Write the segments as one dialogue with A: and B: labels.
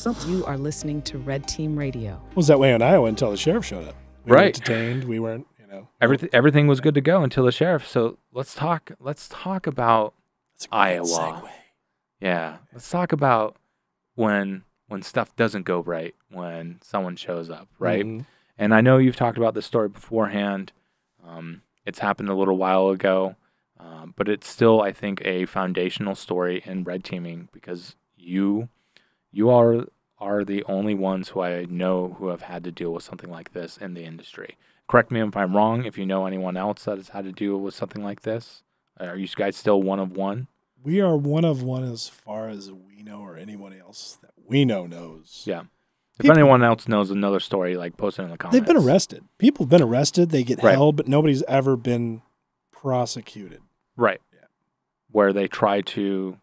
A: You are listening to Red Team Radio.
B: It was that way in Iowa until the sheriff showed up. We weren't detained. We weren't,
C: Everything was good to go until the sheriff. So let's talk about Iowa.
B: Segue.
C: Yeah. Let's talk about when stuff doesn't go right, when someone shows up, right?
B: Mm-hmm.
C: And I know you've talked about this story beforehand. It's happened a little while ago, but it's still, I think, a foundational story in red teaming because you are the only ones who I know who have had to deal with something like this in the industry. Correct me if I'm wrong. If you know anyone else that has had to deal with something like this, are you guys still one of one?
B: We are one of one as far as we know, or anyone else that we know knows.
C: Yeah. If anyone else knows another story, like post it in the comments.
B: They've been arrested. People have been arrested. They get held, but nobody's ever been prosecuted.
C: Right.
B: Yeah.
C: Where they try to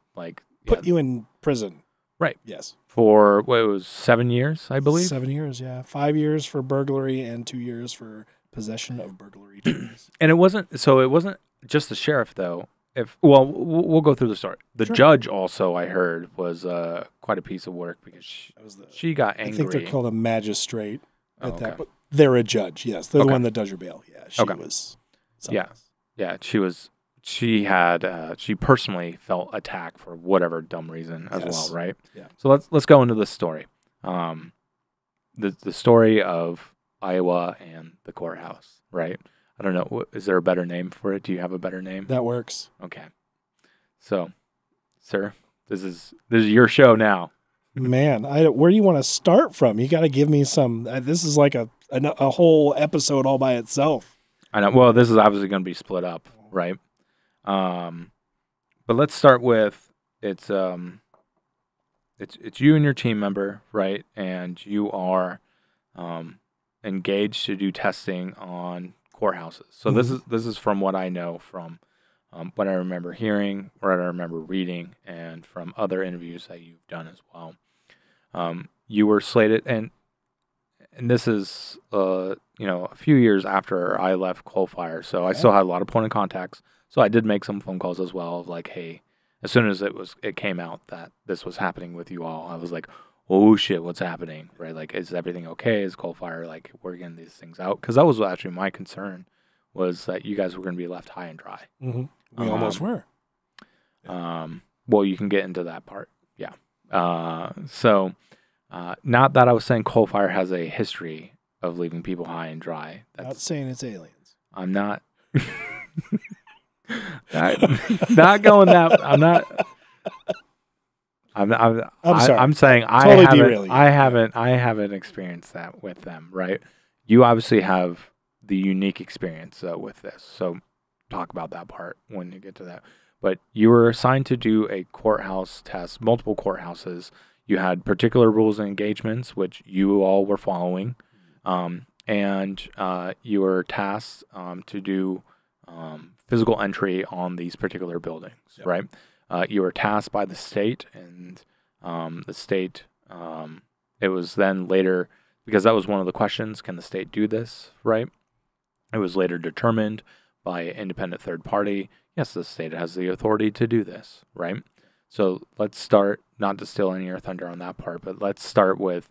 B: put you in prison.
C: Right.
B: Yes.
C: For what it was 7 years, I believe.
B: 7 years, yeah. 5 years for burglary and 2 years for possession of burglary tools.
C: And it wasn't just the sheriff though. We'll go through the story. The judge also, I heard, was quite a piece of work because she got angry.
B: I think they're called a magistrate at that,
C: okay.
B: but they're a judge. Yes, they're the one that does your bail. Yeah, she was.
C: Yeah, she personally felt attacked for whatever dumb reason as well, right?
B: Yeah.
C: So let's go into this story. The story of Iowa and the courthouse, right? I don't know. Is there a better name for it? Do you have a better name?
B: That works.
C: Okay. So, sir, this is your show now.
B: Man, where do you want to start from? You got to give me some. This is like a whole episode all by itself.
C: I know. Well, this is obviously going to be split up, right? But let's start with it's you and your team member, right? And you are engaged to do testing on courthouses. So this is from what I know from what I remember hearing, what I remember reading, and from other interviews that you've done as well. You were slated, and this is a few years after I left Coalfire, so I still had a lot of point of contacts. So I did make some phone calls as well of like, hey, as soon as it came out that this was happening with you all, I was like, oh shit, what's happening, right? Like, is everything okay? Is Coalfire like working these things out? Because that was actually my concern, was that you guys were going to be left high and dry.
B: Mm-hmm. We almost were.
C: Well, you can get into that part, yeah. So, not that I was saying Coalfire has a history of leaving people high and dry.
B: Not saying it's aliens.
C: I'm not. Not going that. I'm not. I'm sorry. I'm saying I haven't experienced that with them, right? You obviously have the unique experience with this. So talk about that part when you get to that. But you were assigned to do a courthouse test, multiple courthouses. You had particular rules and engagements, which you all were following. And you were tasked to do physical entry on these particular buildings, right? You were tasked by the state, and the state, it was then later, because that was one of the questions, can the state do this, right? It was later determined by an independent third party, yes, the state has the authority to do this, right? So let's start, not to steal any of your thunder on that part, but let's start with,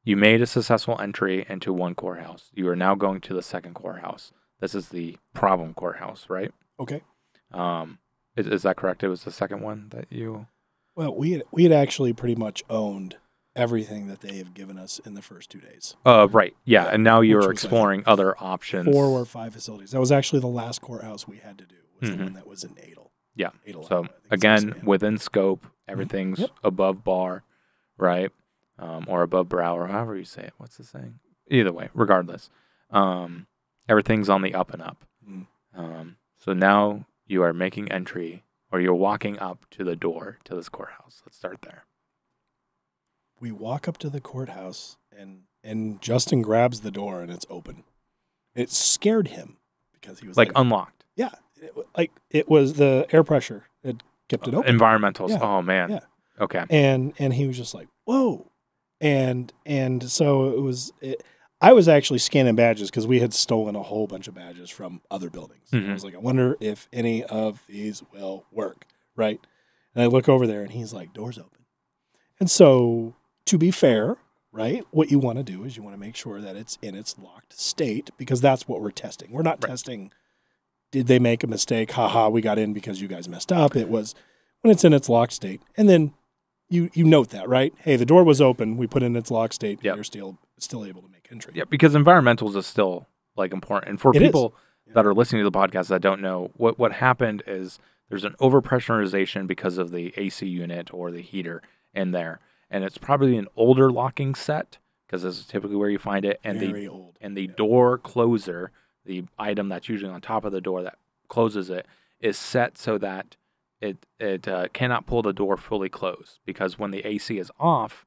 C: you made a successful entry into one courthouse. You are now going to the second courthouse. This is the problem courthouse, right?
B: Okay.
C: Is that correct? It was the second one that you...
B: Well, we had actually pretty much owned everything that they have given us in the first 2 days.
C: Right. Yeah. And now you're exploring other options.
B: 4 or 5 facilities. That was actually the last courthouse we had to do. Was the one that was in Adel.
C: Yeah.
B: Adel,
C: so again, within scope, everything's above bar, right? Or above brow, or however you say it. What's the saying? Either way, regardless. Everything's on the up and up. So now you are making entry, or you're walking up to the door to this courthouse. Let's start there.
B: We walk up to the courthouse, and Justin grabs the door, and it's open. It scared him because he was
C: like unlocked.
B: Yeah, it was the air pressure. It kept it open.
C: Environmentals.
B: Yeah.
C: Oh man.
B: Yeah.
C: Okay.
B: And he was just like, whoa, and so it was. I was actually scanning badges because we had stolen a whole bunch of badges from other buildings. I was like, I wonder if any of these will work, right? And I look over there, and he's like, doors open. And so, to be fair, right, what you want to do is you want to make sure that it's in its locked state, because that's what we're testing. We're not testing, did they make a mistake? Haha, we got in because you guys messed up. It was when it's in its locked state. And then you note that, right? Hey, the door was open. We put it in its locked state. Yep. You're still able to make entry.
C: Yeah, because environmentals is still like important. And for people that are listening to the podcast that don't know, what happened is there's an overpressurization because of the AC unit or the heater in there. And it's probably an older locking set, because this is typically where you find it. And
B: Very old.
C: And the door closer, the item that's usually on top of the door that closes it, is set so that it cannot pull the door fully closed, because when the AC is off,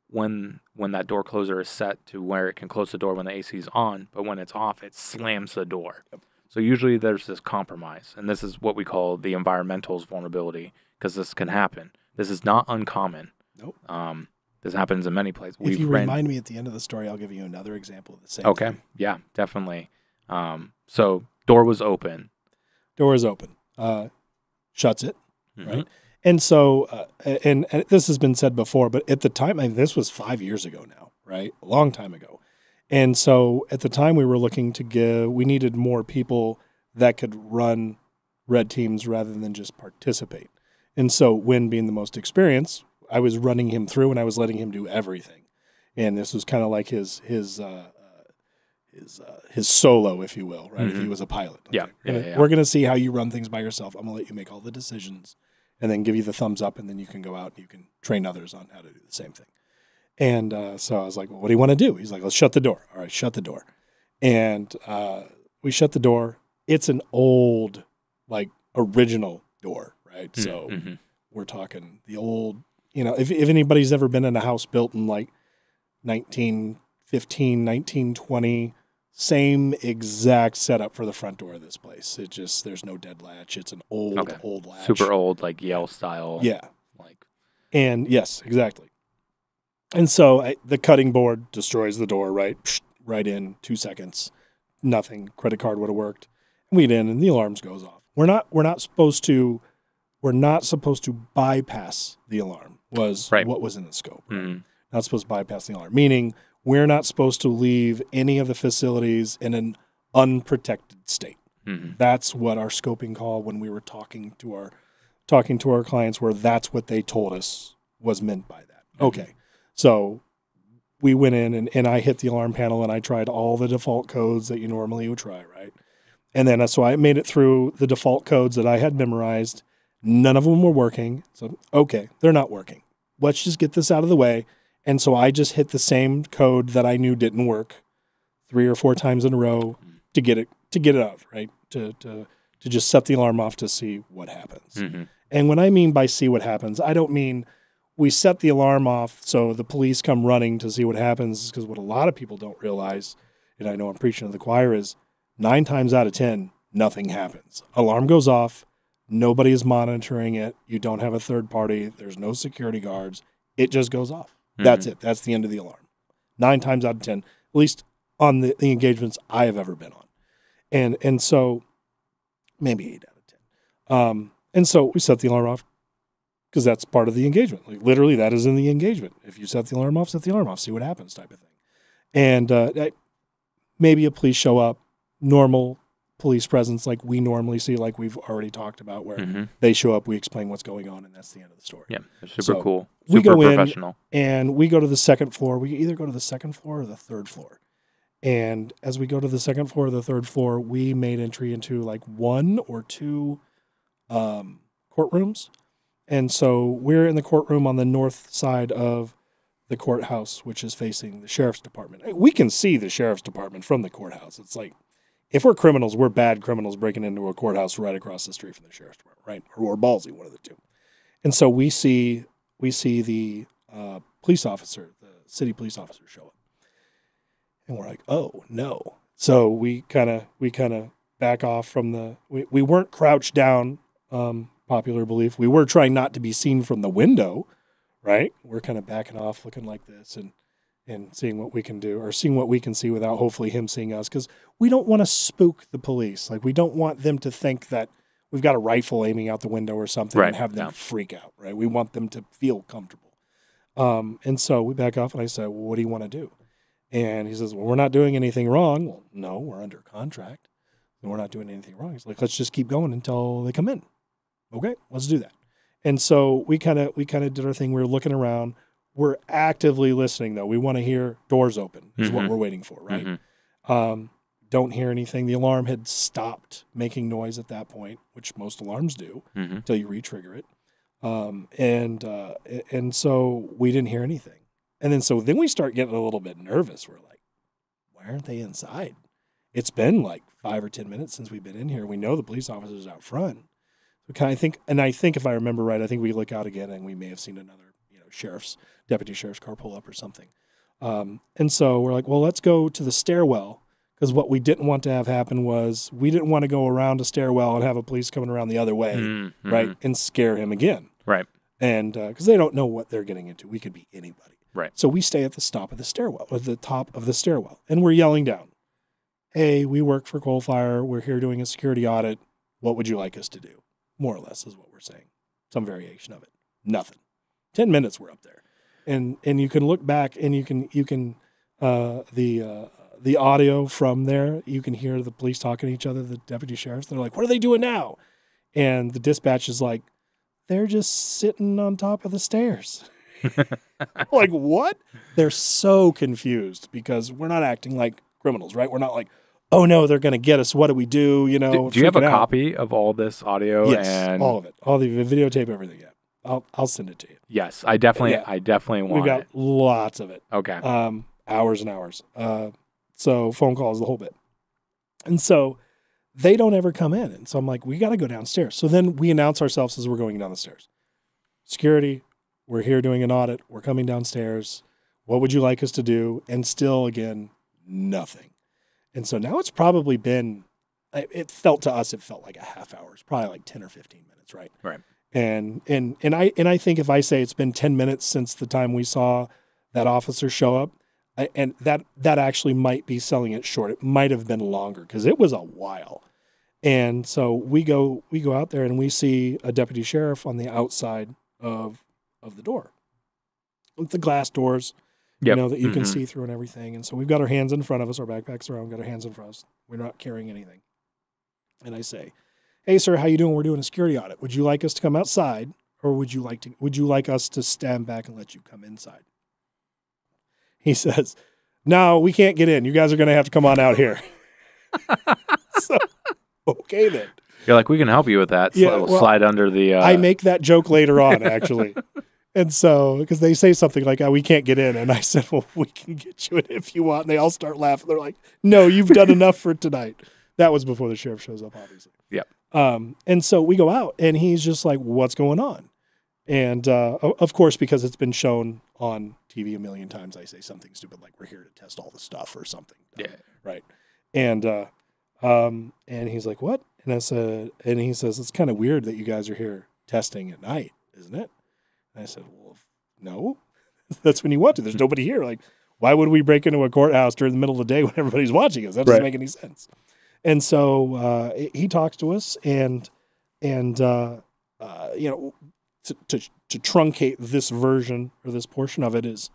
C: when that door closer is set to where it can close the door when the AC is on, but when it's off, it slams the door. Yep. So usually there's this compromise, and this is what we call the environmentals vulnerability, because this can happen. This is not uncommon.
B: Nope.
C: This happens in many places.
B: If you remind me at the end of the story, I'll give you another example of the same thing.
C: Yeah, definitely. So door was open.
B: Door is open. Shuts it, right? And so, and this has been said before, but at the time, this was 5 years ago now, right? A long time ago. And so at the time we needed more people that could run red teams rather than just participate. And so Wynn, being the most experienced, I was running him through and I was letting him do everything. And this was kind of like his solo, if you will, right? If he was a pilot.
C: Okay.
B: We're going to see how you run things by yourself. I'm going to let you make all the decisions and then give you the thumbs up, and then you can go out and you can train others on how to do the same thing. And so I was like, well, what do you want to do? He's like, let's shut the door. All right, shut the door. And we shut the door. It's an old, like, original door, right? So we're talking the old, if anybody's ever been in a house built in like 1915, 1920, same exact setup for the front door of this place. There's no dead latch. It's an old latch.
C: Super old, like Yale style.
B: Yeah. And yes, exactly. And so the cutting board destroys the door, right? Right in 2 seconds. Nothing. Credit card would have worked. We get in and the alarms goes off. We're not supposed to bypass the alarm was what was in the scope. Right? Not supposed to bypass the alarm, meaning we're not supposed to leave any of the facilities in an unprotected state. That's what our scoping call when we were talking to our clients were. That's what they told us was meant by that. Okay, so we went in and I hit the alarm panel and I tried all the default codes that you normally would try, right? And then so I made it through the default codes that I had memorized. None of them were working. So, okay, they're not working. Let's just get this out of the way. And so I just hit the same code that I knew didn't work 3 or 4 times in a row to get it out, right? To just set the alarm off to see what happens. And when I mean by see what happens, I don't mean we set the alarm off so the police come running to see what happens, because what a lot of people don't realize, and I know I'm preaching to the choir, is 9 times out of 10, nothing happens. Alarm goes off. Nobody is monitoring it. You don't have a third party. There's no security guards. It just goes off. That's it. That's the end of the alarm. 9 times out of 10, at least on the engagements I have ever been on. And so maybe 8 out of 10. And so we set the alarm off because that's part of the engagement. Like literally that is in the engagement. If you set the alarm off, see what happens type of thing. And maybe a police show up, normal police presence like we normally see, like we've already talked about, where they show up, we explain what's going on, and that's the end of the story.
C: Yeah, super cool.
B: We
C: super
B: go
C: professional.
B: In and we go to the second floor. We either go to the second floor or the third floor. And as we go to the second floor or the third floor, we made entry into like 1 or 2 courtrooms. And so we're in the courtroom on the north side of the courthouse, which is facing the sheriff's department. We can see the sheriff's department from the courthouse. It's like, if we're criminals, we're bad criminals breaking into a courthouse right across the street from the sheriff's department, right? Or we're ballsy, one of the two. And so we see the police officer, the city police officer, show up, and we're like, oh no. So we kind of back off from the. We weren't crouched down. Popular belief, we were trying not to be seen from the window, right? We're kind of backing off, looking like this, and seeing what we can do, or seeing what we can see without hopefully him seeing us, because we don't want to spook the police. Like, we don't want them to think that we've got a rifle aiming out the window or something and have them freak out, right? We want them to feel comfortable. And so we back off, and I said, well, what do you want to do? And he says, well, we're not doing anything wrong. Well, no, we're under contract, and we're not doing anything wrong. He's like, let's just keep going until they come in. Okay, let's do that. And so we kind of did our thing. We were looking around. We're actively listening, though. We want to hear doors open is what we're waiting for, right? Don't hear anything. The alarm had stopped making noise at that point, which most alarms do until you re-trigger it. And so we didn't hear anything. And then we start getting a little bit nervous. We're like, why aren't they inside? It's been like 5 or 10 minutes since we've been in here. We know the police officer's out front. So I think if I remember right, I think we look out again and we may have seen another, deputy sheriff's car pull up or something. And so we're like, well, let's go to the stairwell. Because what we didn't want to have happen was we didn't want to go around a stairwell and have a police coming around the other way, right, and scare him again.
C: Right.
B: And because they don't know what they're getting into. We could be anybody.
C: Right.
B: So we stay at the top of the stairwell, and we're yelling down, hey, we work for Coal Fire. We're here doing a security audit. What would you like us to do? More or less is what we're saying. Some variation of it. Nothing. 10 minutes we're up there. And you can look back and you can the audio from there, you can hear the police talking to each other, the deputy sheriffs. They're like, what are they doing now? And the dispatch is like, they're just sitting on top of the stairs. Like, what? They're so confused because we're not acting like criminals, right? We're not like, oh, no, they're going to get us. What do we do?
C: Do you have a copy of all this audio?
B: Yes,
C: and
B: all of it. All the videotape, everything. Yeah. I'll send it to you.
C: Yes, I definitely want
B: We've got lots of it.
C: Okay.
B: Hours and hours. So phone calls, the whole bit. And so they don't ever come in. And so I'm like, we got to go downstairs. So then we announce ourselves as we're going down the stairs. Security, we're here doing an audit. We're coming downstairs. What would you like us to do? And still, again, nothing. And so now it's probably been, it felt like a half hour. It's probably like 10 or 15 minutes, right?
C: Right.
B: And I think if I say it's been 10 minutes since the time we saw that officer show up, and that actually might be selling it short. It might have been longer because it was a while. And so we go out there and we see a deputy sheriff on the outside of the door, with the glass doors, that you can see through and everything. And so we've got our hands in front of us, our backpacks around, we've got our hands in front of us. We're not carrying anything. And I say, hey, sir, how you doing? We're doing a security audit. Would you like us to come outside, or would you like us to stand back and let you come inside? He says, no, we can't get in. You guys are going to have to come on out here. So, okay then.
C: You're like, we can help you with that.
B: Yeah,
C: we'll slide under the...
B: I make that joke later on, actually. And so, because they say something like, we can't get in. And I said, well, we can get you in if you want. And they all start laughing. They're like, no, you've done enough for tonight. That was before the sheriff shows up, obviously.
C: Yep.
B: And so we go out, and he's just like, what's going on? And, of course, because it's been shown on TV a million times, I say something stupid like, we're here to test all the stuff or something.
C: Yeah.
B: Right. And he's like, what? And and he says, it's kind of weird that you guys are here testing at night, isn't it? And I said, well, no, that's when you want to. There's nobody here. Like, why would we break into a courthouse during the middle of the day when everybody's watching us? That doesn't make any sense. And so he talks to us, and to truncate this version or this portion of it is,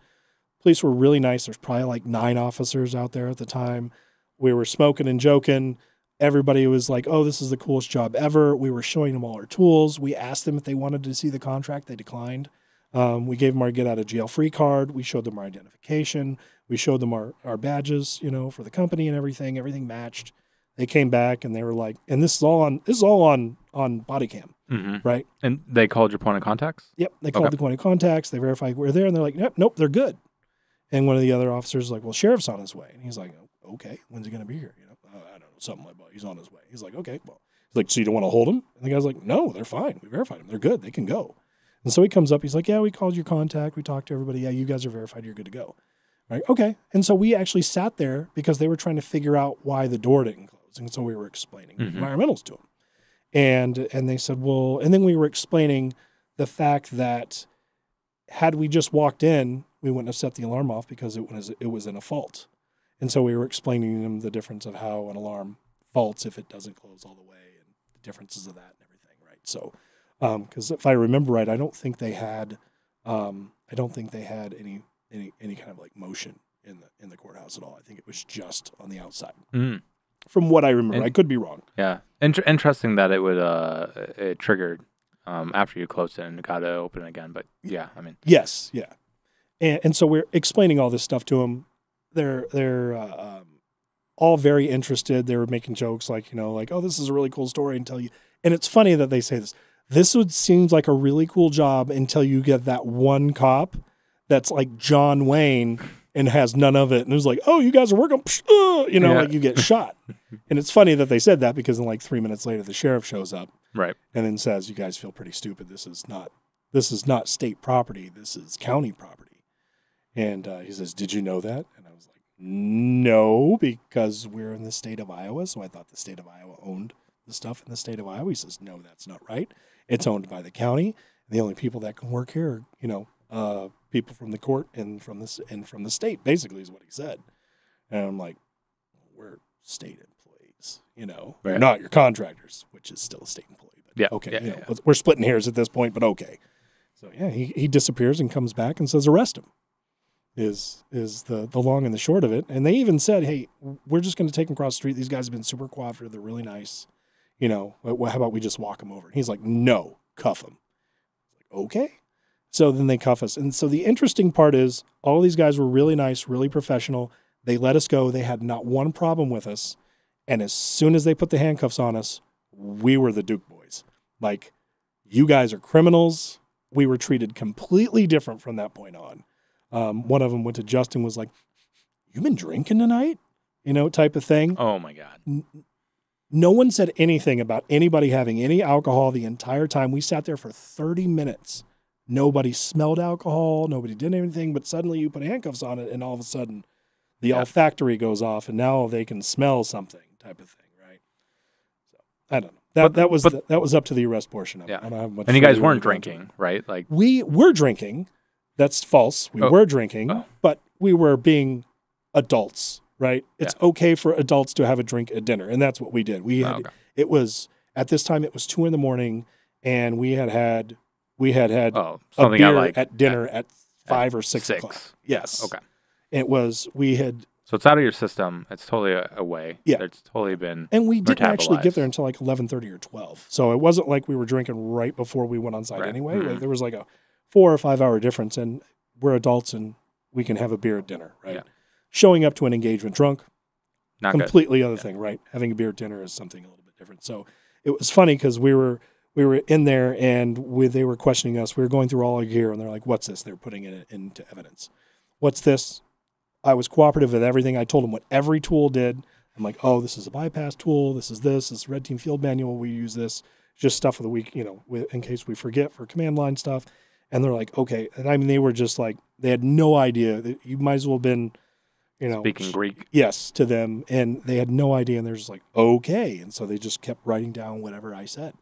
B: police were really nice. There's probably like 9 officers out there at the time. We were smoking and joking. Everybody was like, oh, this is the coolest job ever. We were showing them all our tools. We asked them if they wanted to see the contract. They declined. We gave them our get out of jail free card. We showed them our identification. We showed them our badges, for the company and everything. Everything matched. They came back and they were like, and this is all on body cam, right?
C: And they called your point of contacts?
B: Yep. They called the point of contacts. They verified we're there, and they're like, nope, they're good. And one of the other officers is like, well, sheriff's on his way. And he's like, okay, when's he going to be here? I don't know, something like that. He's on his way. He's like, okay, well, he's like, so you don't want to hold him? And the guy's like, no, they're fine. We verified them. They're good. They can go. And so he comes up. He's like, yeah, we called your contact. We talked to everybody. Yeah, you guys are verified. You're good to go. Right? Okay. And so we actually sat there because they were trying to figure out why the door didn't close. And so we were explaining environmentals to them. And they said, well, and then we were explaining the fact that had we just walked in, we wouldn't have set the alarm off because it was in a fault. And so we were explaining to them the difference of how an alarm faults if it doesn't close all the way and the differences of that and everything, right? So, because if I remember right, I don't think they had I don't think they had any kind of like motion in the courthouse at all. I think it was just on the outside. From what I remember, I could be wrong.
C: Yeah, interesting that it would it triggered after you closed it and got to open again. But yeah, I mean,
B: yes, yeah, and so we're explaining all this stuff to them. They're all very interested. They were making jokes like, oh, this is a really cool story until you. And it's funny that they say this. This seems like a really cool job until you get that one cop that's like John Wayne and has none of it. And it was like, oh, you guys are working, like you get shot. And it's funny that they said that because then like 3 minutes later, the sheriff shows up.
C: Right.
B: And then says, you guys feel pretty stupid. This is not state property. This is county property. And he says, did you know that? And I was like, no, because we're in the state of Iowa. So I thought the state of Iowa owned the stuff in the state of Iowa. He says, no, that's not right. It's owned by the county. The only people that can work here are, people from the court and from the state, basically is what he said. And I'm like, we're state employees,
C: Right.
B: We're not your contractors, which is still a state employee. But
C: yeah.
B: Okay.
C: Yeah.
B: We're splitting hairs at this point, but okay. So yeah, he disappears and comes back and says, arrest him. Is the long and the short of it. And they even said, hey, we're just going to take him across the street. These guys have been super cooperative. They're really nice. How about we just walk him over? And he's like, no, cuff him. Okay. So then they cuff us. And so the interesting part is all these guys were really nice, really professional. They let us go. They had not one problem with us. And as soon as they put the handcuffs on us, we were the Duke boys. Like, you guys are criminals. We were treated completely different from that point on. One of them went to Justin, was like, you been drinking tonight? Type of thing.
C: Oh, my God.
B: No one said anything about anybody having any alcohol the entire time. We sat there for 30 minutes. Nobody smelled alcohol. Nobody did anything. But suddenly you put handcuffs on it, and all of a sudden the olfactory goes off, and now they can smell something type of thing, right? So I don't know. That was up to the arrest portion of it. I don't have much.
C: And you guys weren't drinking, right? Like
B: we were drinking. That's false. We were drinking, but we were being adults, right? It's okay for adults to have a drink at dinner, and that's what we did. It was at this time. It was 2 a.m, and we had a beer at dinner at 5 or 6 o'clock. Yes.
C: Okay.
B: So
C: it's out of your system. It's totally away.
B: Yeah.
C: It's totally been
B: and we didn't actually get there until like 11:30 or 12. So it wasn't like we were drinking right before we went on site anyway. Mm-hmm. Like, there was like a 4 or 5 hour difference, and we're adults and we can have a beer at dinner, right? Yeah. Showing up to an engagement drunk,
C: not
B: completely other thing, right? Having a beer at dinner is something a little bit different. So it was funny because we were in there and they were questioning us. We were going through all our gear, and they're like, what's this? They're putting it into evidence. What's this? I was cooperative with everything. I told them what every tool did. I'm like, oh, this is a bypass tool. This is Red Team Field Manual. We use this. Just stuff for the week, in case we forget for command line stuff. And they're like, okay. And I mean, they were just like, they had no idea. That you might as well have been,
C: speaking Greek.
B: Yes, to them. And they had no idea. And they're just like, okay. And so they just kept writing down whatever I said.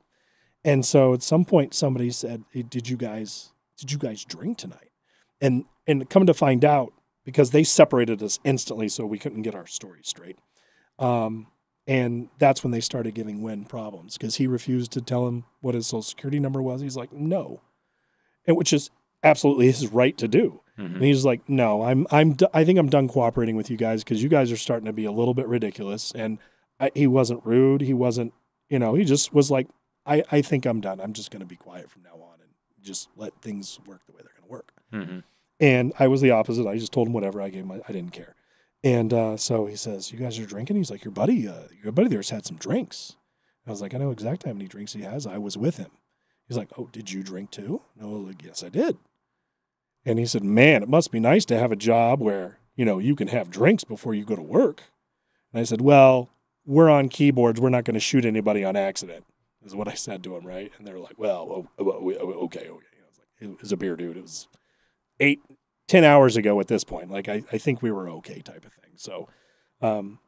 B: And so at some point somebody said, hey, did you guys drink tonight? And come to find out, because they separated us instantly so we couldn't get our story straight. And that's when they started giving Wynn problems, because he refused to tell him what his social security number was. He's like, no. And which is absolutely his right to do. Mm-hmm. And he's like, no, I think I'm done cooperating with you guys, because you guys are starting to be a little bit ridiculous. And he wasn't rude. He wasn't, he just was like, I think I'm done. I'm just going to be quiet from now on and just let things work the way they're going to work.
C: Mm-hmm.
B: And I was the opposite. I just told him whatever. I didn't care. And so he says, you guys are drinking? He's like, your buddy there's had some drinks. I was like, I know exactly how many drinks he has. I was with him. He's like, oh, did you drink too? No, like, yes, I did. And he said, man, it must be nice to have a job where, you can have drinks before you go to work. And I said, well, we're on keyboards. We're not going to shoot anybody on accident, is what I said to him, right? And they're like, well, okay. It was a beer, dude. It was 8-10 hours ago at this point. Like, I think we were okay type of thing. So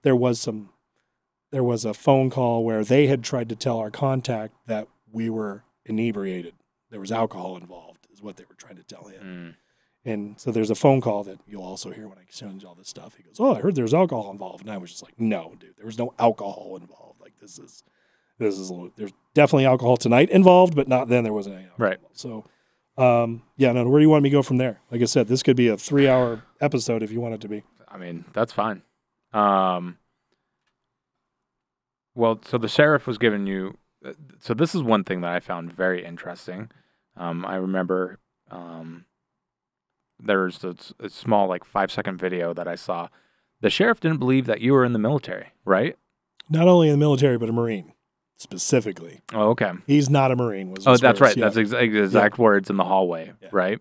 B: there was a phone call where they had tried to tell our contact that we were inebriated. There was alcohol involved, is what they were trying to tell him. And so there's a phone call that you'll also hear when I send you all this stuff. He goes, oh, I heard there's alcohol involved. And I was just like, no, dude, there was no alcohol involved. Like, this is there's definitely alcohol tonight involved, but not then. There wasn't any alcohol.
C: Right.
B: So Yeah, no, where do you want me to go from there? Like I said, this could be a 3-hour episode if you want it to be.
C: I mean, that's fine. Well, so the sheriff was giving you. So this is one thing that I found very interesting. I remember there's a small, like 5-second video that I saw. The sheriff didn't believe that you were in the military, right?
B: Not only in the military, but a Marine specifically.
C: Oh, okay.
B: He's not a Marine.
C: That's right. Yeah. That's exact words in the hallway, right?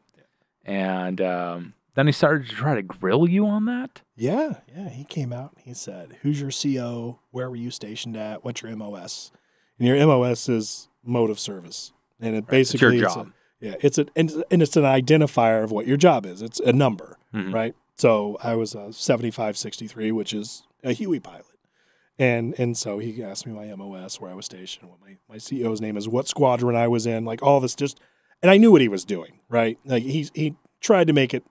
C: And then he started to try to grill you on that?
B: Yeah. He came out and he said, "Who's your CO? Where were you stationed at? What's your MOS?" And your MOS is mode of service. And it basically
C: it's your job.
B: It's an identifier of what your job is. It's a number, right? So I was a 7563, which is a Huey pilot. And so he asked me my MOS, where I was stationed, what my CEO's name is, what squadron I was in, like all this and I knew what he was doing, right? Like he tried to make it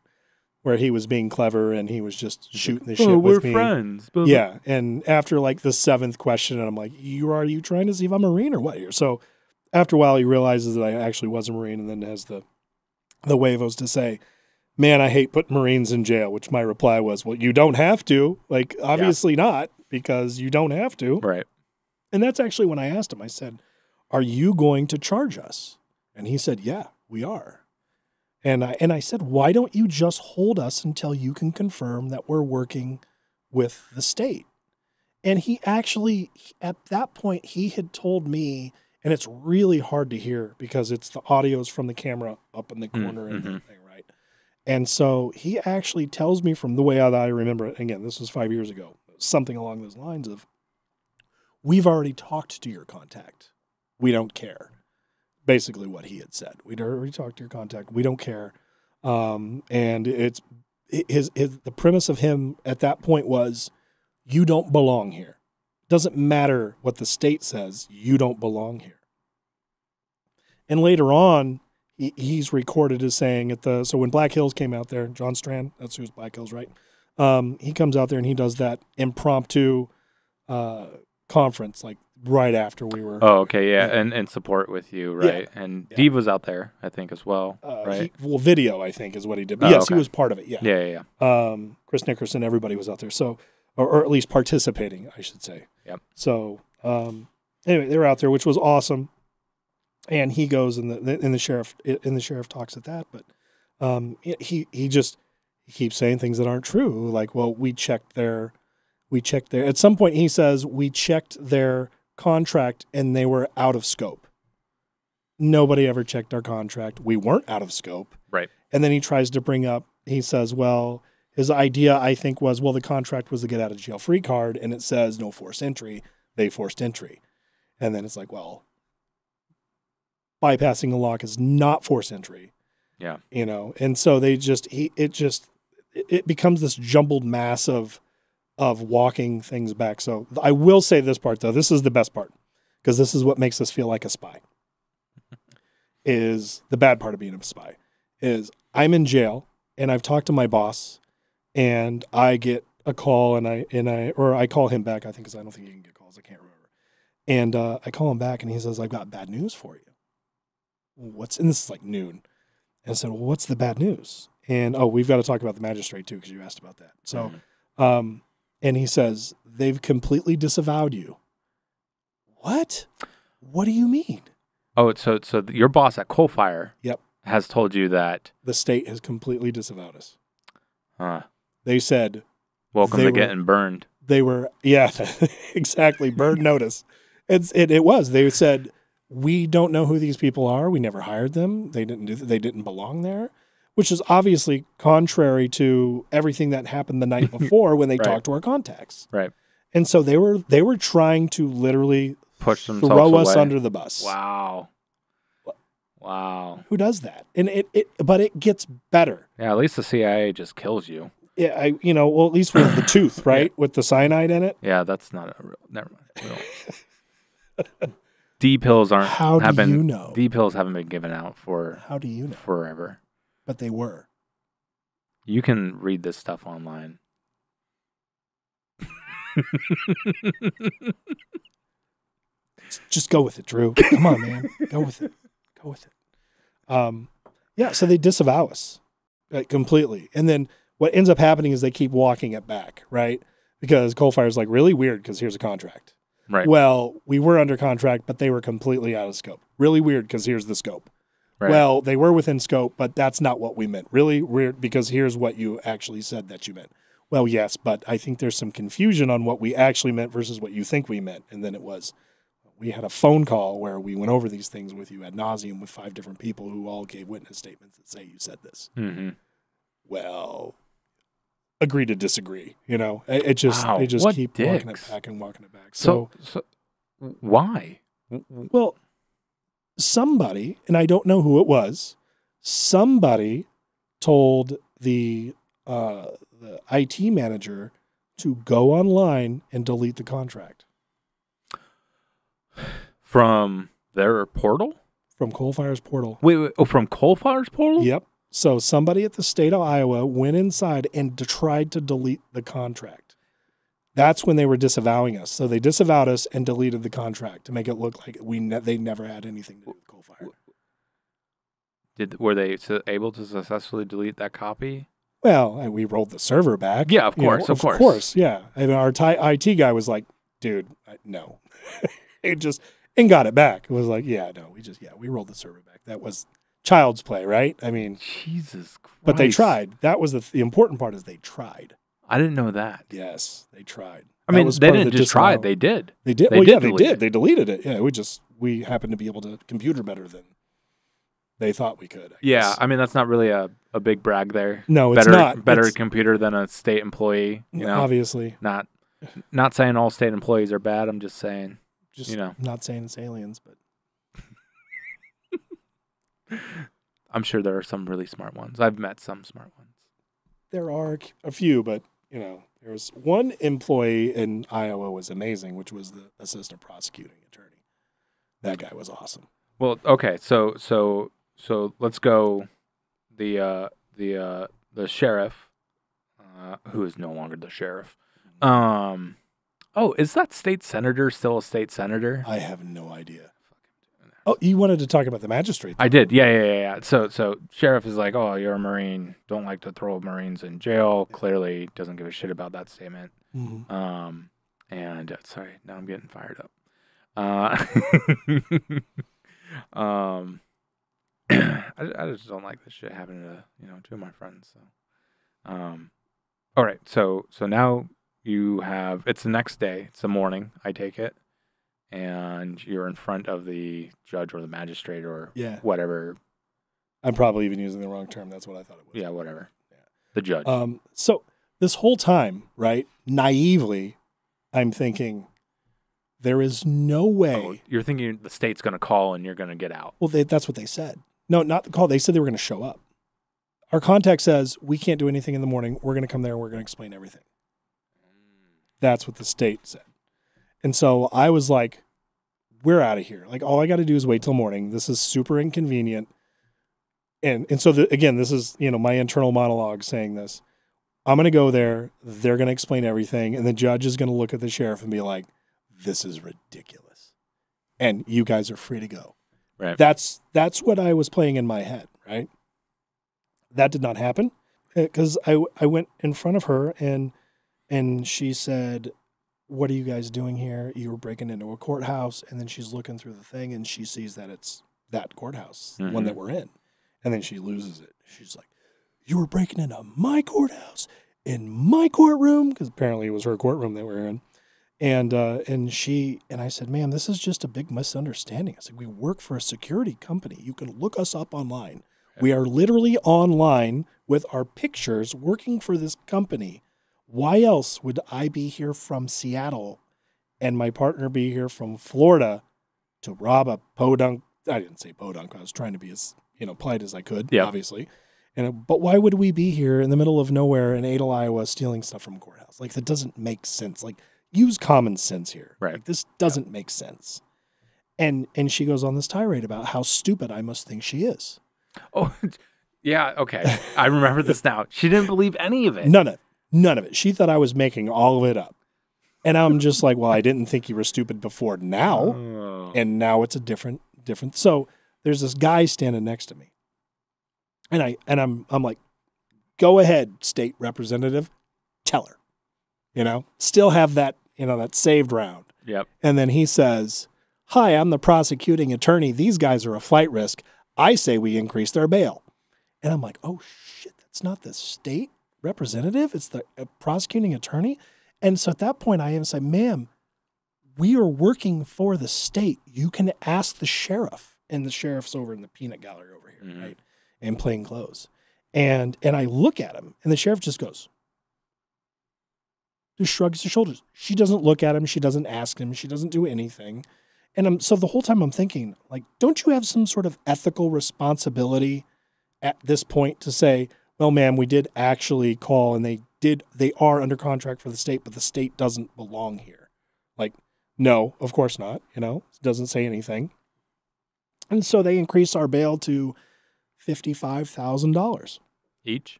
B: where he was being clever and he was just shooting the shit with me.
C: We're friends.
B: Yeah. And after like the 7th question, and I'm like, are you trying to see if I'm a Marine or what here? So after a while, he realizes that I actually was a Marine, and then has the huevos to say, "Man, I hate putting Marines in jail," which my reply was, "Well, you don't have to. Like, obviously not, because you don't have to."
C: Right.
B: And that's actually when I asked him, I said, "Are you going to charge us?" And he said, "Yeah, we are." And I said, "Why don't you just hold us until you can confirm that we're working with the state?" And he actually, at that point, he had told me, and it's really hard to hear because it's the audio's from the camera up in the corner and everything, right? And so he actually tells me, from the way that I remember it, again, this was 5 years ago, something along those lines of, "We've already talked to your contact. We don't care." Basically what he had said. "We'd already talked to your contact. We don't care." And it's the premise of him at that point was, you don't belong here. Doesn't matter what the state says, you don't belong here. And later on, he's recorded as saying so when Black Hills came out there, John Strand, that's who's Black Hills, right? He comes out there and he does that impromptu conference, like right after we were.
C: Oh, okay, yeah, and support with you, right? Yeah. And Dave was out there, I think, as well, right?
B: Video, I think, is what he did. But yes, okay. He was part of it, yeah.
C: Yeah.
B: Chris Nickerson, everybody was out there, so or at least participating, I should say.
C: Yep.
B: So anyway, they were out there, which was awesome. And he goes and the sheriff talks at that, but he keeps saying things that aren't true. Like, well, we checked their. At some point, he says we checked their contract and they were out of scope. Nobody ever checked our contract. We weren't out of scope.
C: Right.
B: And then he tries to bring up. He says, well, his idea, I think, was, well, the contract was the get out of jail free card, and it says no forced entry. They forced entry, and then it's like, well, bypassing the lock is not forced entry.
C: Yeah.
B: And so they it becomes this jumbled mass of walking things back. So I will say this part, though. This is the best part, because this is what makes us feel like a spy. Is the bad part of being a spy. Is I'm in jail and I've talked to my boss and I get a call and I call him back, I think, because I don't think you can get calls. I can't remember. And I call him back and he says, "I've got bad news for you." And this is like noon. And I said, "Well, what's the bad news?" And, we've got to talk about the magistrate too, because you asked about that. So, and he says, "They've completely disavowed you." What? What do you mean?
C: Oh, so your boss at Coalfire has told you that
B: the state has completely disavowed us.
C: They
B: said,
C: "Welcome to getting burned."
B: They were, exactly, burned notice. It was. They said, "We don't know who these people are. We never hired them. They didn't belong there," which is obviously contrary to everything that happened the night before when they talked to our contacts.
C: Right.
B: And so they were trying to literally
C: push themselves
B: throw
C: away.
B: Us under the bus.
C: Wow.
B: Who does that? And but it gets better.
C: Yeah, at least the CIA just kills you.
B: Yeah, at least with the tooth, right? With the cyanide in it.
C: Yeah, that's not a real. Never mind. D pills aren't.
B: How do you know?
C: D pills haven't been given out for.
B: How do you know?
C: Forever.
B: But they were.
C: You can read this stuff online.
B: Just go with it, Drew. Come on, man. Go with it. Yeah, so they disavow us completely. And then what ends up happening is they keep walking it back, right? Because Coalfire's like, really weird because here's a contract.
C: Right.
B: Well, we were under contract, but they were completely out of scope. Really weird because here's the scope. Right. Well, they were within scope, but that's not what we meant. Really weird because here's what you actually said that you meant. Well, yes, but I think there's some confusion on what we actually meant versus what you think we meant. And then it was, we had a phone call where we went over these things with you ad nauseum with 5 different people who all gave witness statements that say you said this.
C: Mm-hmm.
B: Well, agree to disagree. It just they just keep
C: dicks.
B: walking it back and walking it back. So
C: why?
B: Well, somebody, and I don't know who it was, somebody told the IT manager to go online and delete the contract.
C: From their portal?
B: From Coalfire's portal.
C: Wait, from Coalfire's portal?
B: Yep. So somebody at the state of Iowa went inside and tried to delete the contract. That's when they were disavowing us. So they disavowed us and deleted the contract to make it look like they never had anything to do with Coalfire.
C: Were they able to successfully delete that copy?
B: Well, and we rolled the server back.
C: Yeah, of course,
B: of course, yeah. And our IT guy was like, "Dude, no," and got it back. It was like, "Yeah, no, we rolled the server back. That was child's play, right? I mean,
C: Jesus Christ."
B: But they tried. That was the important part is they tried.
C: I didn't know that.
B: Yes, they tried.
C: I mean, they didn't just try it. They did.
B: They did. Well, yeah, they did. They deleted it. Yeah, we happened to be able to computer better than they thought we could. I guess.
C: I mean, that's not really a big brag there.
B: No, it's not.
C: Better computer than a state employee.
B: Obviously.
C: Not saying all state employees are bad. I'm just saying.
B: Not saying it's aliens, but.
C: I'm sure there are some really smart ones. I've met some smart ones.
B: There are a few, but there was one employee in Iowa was amazing, which was the assistant prosecuting attorney. That guy was awesome.
C: Well, okay, so let's go. The sheriff, who is no longer the sheriff. Is that state senator still a state senator?
B: I have no idea. Oh, you wanted to talk about the magistrate?
C: I did. Yeah. So sheriff is like, "Oh, you're a Marine. Don't like to throw Marines in jail." Yeah. Clearly doesn't give a shit about that statement.
B: Mm-hmm.
C: Sorry, now I'm getting fired up. I just don't like this shit happening to two of my friends. So, all right. So now you have it's the next day. It's the morning. I take it. And you're in front of the judge or the magistrate or whatever.
B: I'm probably even using the wrong term. That's what I thought it was.
C: Yeah, whatever. Yeah. The judge.
B: So this whole time, right, naively, I'm thinking there is no way.
C: Oh, you're thinking the state's going to call and you're going to get out.
B: Well, that's what they said. No, not the call. They said they were going to show up. Our contact says, we can't do anything in the morning. We're going to come there and we're going to explain everything. That's what the state said. And so I was like, we're out of here. Like, all I got to do is wait till morning. This is super inconvenient. And so, again, this is, my internal monologue saying this. I'm going to go there. They're going to explain everything. And the judge is going to look at the sheriff and be like, this is ridiculous. And you guys are free to go.
C: Right.
B: That's what I was playing in my head, right? That did not happen because I went in front of her and she said, what are you guys doing here? You were breaking into a courthouse. And then she's looking through the thing and she sees that it's that courthouse, one that we're in. And then she loses it. She's like, you were breaking into my courthouse in my courtroom? Because apparently it was her courtroom they were in. And I said, ma'am, this is just a big misunderstanding. I said, we work for a security company. You can look us up online. We are literally online with our pictures working for this company. Why else would I be here from Seattle and my partner be here from Florida to rob a podunk? I didn't say podunk. I was trying to be as polite as I could, obviously. But why would we be here in the middle of nowhere in Adel, Iowa, stealing stuff from a courthouse? Like, that doesn't make sense. Like, use common sense here.
C: Right.
B: Like, this doesn't make sense. And she goes on this tirade about how stupid I must think she is.
C: Oh, yeah. Okay. I remember this now. She didn't believe any of it.
B: None of it. She thought I was making all of it up. And I'm just like, well, I didn't think you were stupid before now.
C: Oh.
B: And now it's a different. So there's this guy standing next to me. And I'm like, go ahead, state representative, tell her, still have that, that saved round.
C: Yep.
B: And then he says, hi, I'm the prosecuting attorney. These guys are a flight risk. I say we increase their bail. And I'm like, oh shit, that's not the state representative. It's the prosecuting attorney. And so at that point I say, ma'am, we are working for the state. You can ask the sheriff. And the sheriff's over in the peanut gallery over here, right? In plain clothes. And I look at him, and the sheriff just shrugs his shoulders. She doesn't look at him. She doesn't ask him. She doesn't do anything. And so the whole time I'm thinking, like, don't you have some sort of ethical responsibility at this point to say, well, ma'am, we did actually call, and they are under contract for the state, but the state doesn't belong here. Like, no, of course not. It doesn't say anything. And so they increased our bail to $55,000
C: each.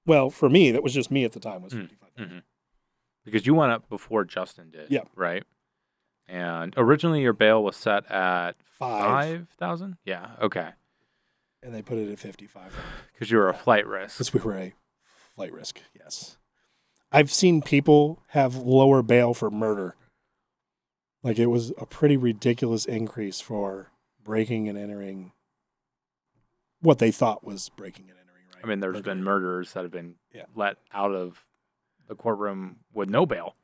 B: Well, for me, that was just me at the time, was $55,000.
C: Mm-hmm. Because you went up before Justin did.
B: Yeah.
C: Right. And originally your bail was set at
B: 5,000.
C: Yeah. Okay.
B: And they put it at 55.
C: Because you were a flight risk.
B: Because we were a flight risk. Yes. I've seen people have lower bail for murder. Like, it was a pretty ridiculous increase for breaking and entering what they thought was breaking and entering, right?
C: I mean, there's been murderers that have been let out of the courtroom with no bail.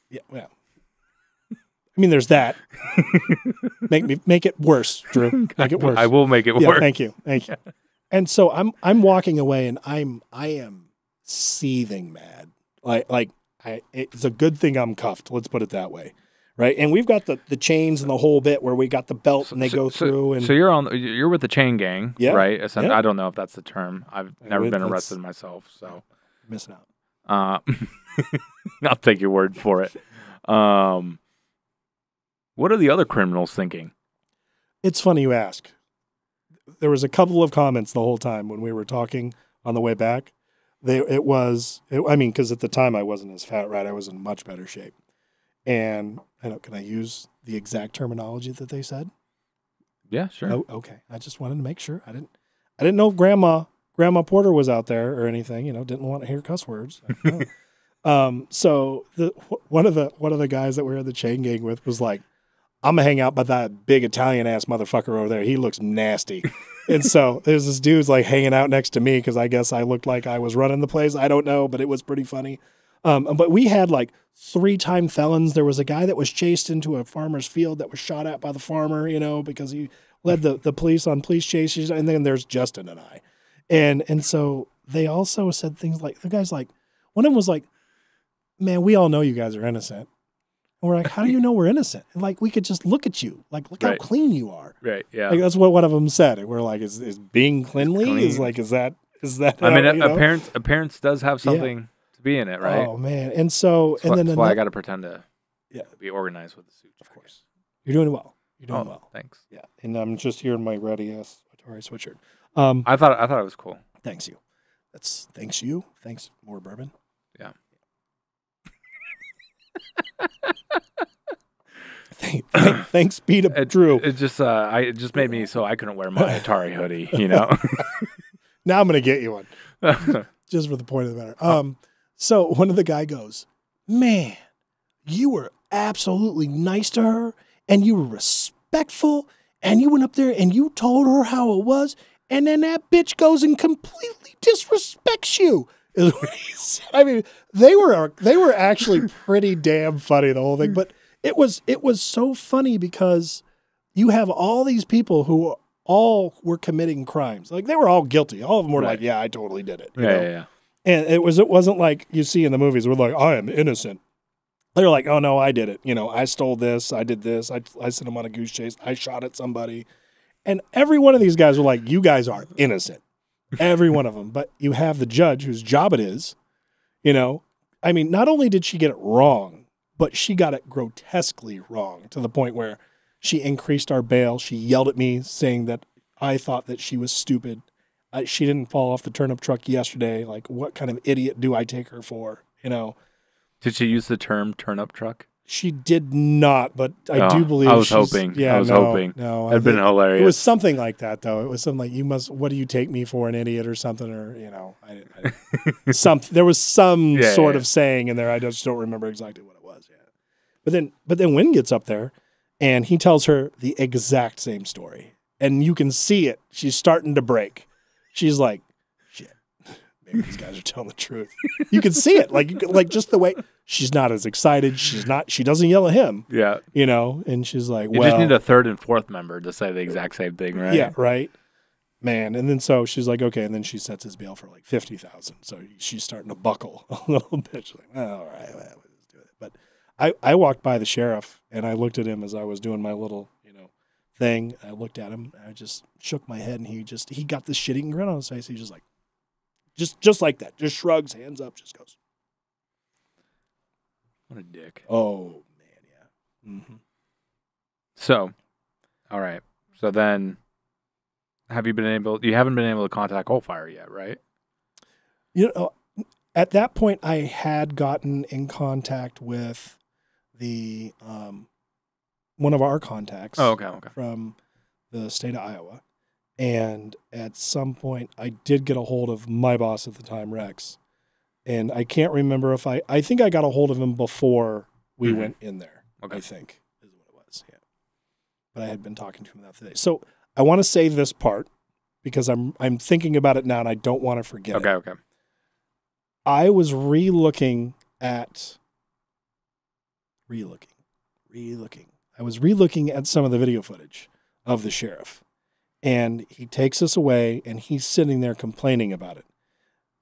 B: Yeah, well. I mean, there's that. Make it worse, Drew. Make it worse.
C: I will make it worse.
B: Thank you. And so I'm walking away, and I am seething mad. It's a good thing I'm cuffed. Let's put it that way. Right, and we've got the chains and the whole bit where we got the belt and they go through. And
C: so you're with the chain gang, right?
B: Yeah.
C: I don't know if that's the term. I've never been arrested myself, so
B: missing out.
C: I'll take your word for it. What are the other criminals thinking?
B: It's funny you ask. There was a couple of comments the whole time when we were talking on the way back. Because at the time I wasn't as fat, right? I was in much better shape. And can I use the exact terminology that they said?
C: Yeah, sure.
B: Oh, okay. I just wanted to make sure. I didn't know if Grandma Porter was out there or anything. Didn't want to hear cuss words. So one of the guys that we were in the chain gang with was like, I'm gonna hang out by that big Italian ass motherfucker over there. He looks nasty. And so there's this dude's like hanging out next to me because I guess I looked like I was running the place. I don't know, but it was pretty funny. But we had like 3-time felons. There was a guy that was chased into a farmer's field that was shot at by the farmer, because he led the police on police chases. And then there's Justin and I. And so they also said things like, the guy's like, one of them was like, man, we all know you guys are innocent. And we're like, how do you know we're innocent? And like, we could just look at you. Like, look how clean you are.
C: Right, yeah.
B: Like, that's what one of them said. And we're like, is being cleanly? Is that
C: I mean, appearance does have something to be in it, right?
B: Oh, man. And so,
C: that's why I got to pretend to be organized with the suit.
B: Of course. You're doing well. You're doing well.
C: Thanks.
B: Yeah. And I'm just here in my ready-ass Atari sweatshirt.
C: I thought it was cool.
B: Thanks you. Thanks you. Thanks, more bourbon.
C: Yeah.
B: Thanks, Pete. Drew.
C: It just made me so I couldn't wear my Atari hoodie,
B: Now I'm gonna get you one, just for the point of the matter. So one of the guy goes, "Man, you were absolutely nice to her, and you were respectful, and you went up there and you told her how it was, and then that bitch goes and completely disrespects you." Is what he said. I mean, they were actually pretty damn funny, the whole thing. But it was so funny because you have all these people who all were committing crimes. Like, they were all guilty. All of them were like, "Yeah, I totally did it."
C: Yeah.
B: And it wasn't like you see in the movies where like, "I am innocent." They're like, "Oh no, I did it. I stole this. I did this. I sent him on a goose chase. I shot at somebody." And every one of these guys were like, "You guys are innocent." Every one of them. But you have the judge whose job it is, I mean, not only did she get it wrong, but she got it grotesquely wrong to the point where she increased our bail. She yelled at me saying that I thought that she was stupid. She didn't fall off the turnip truck yesterday. Like, what kind of idiot do I take her for?
C: Did she use the term turnip truck?
B: She did not, but I do believe
C: I was hoping.
B: Yeah,
C: I was hoping.
B: No,
C: it'd been hilarious.
B: It was something like that, though. It was something like, what do you take me for, an idiot or something, or there was some sort of saying in there. I just don't remember exactly what it was. Yeah, but then Wynn gets up there, and he tells her the exact same story, and you can see it. She's starting to break. She's like, shit. Maybe these guys are telling the truth. You can see it, like just the way she's not as excited. She doesn't yell at him.
C: Yeah,
B: and she's like,
C: you just need a third and fourth member to say the exact same thing, right?
B: Yeah, right. Man, and then so she's like, okay, and then she sets his bail for like $50,000. So she's starting to buckle a little bit. She's like, all right, well, let's do it. But I walked by the sheriff and I looked at him as I was doing my little thing. I looked at him. I just shook my head, and he got this shit-eating grin on his face. He's just like. Just like that. Just shrugs, hands up, just goes.
C: What a dick.
B: Oh, man, yeah. Mm-hmm.
C: So, all right. So then, you haven't been able to contact Coalfire yet, right?
B: At that point, I had gotten in contact with the one of our contacts.
C: Oh, okay.
B: From the state of Iowa. And at some point, I did get a hold of my boss at the time, Rex. And I can't remember if I think I got a hold of him before we went in there.
C: Okay.
B: I think is what it was. Yeah. But I had been talking to him that today. So I want to say this part because I'm thinking about it now and I don't want to forget it.
C: Okay.
B: I was re-looking. I was re-looking at some of the video footage of the sheriff. And he takes us away, and he's sitting there complaining about it.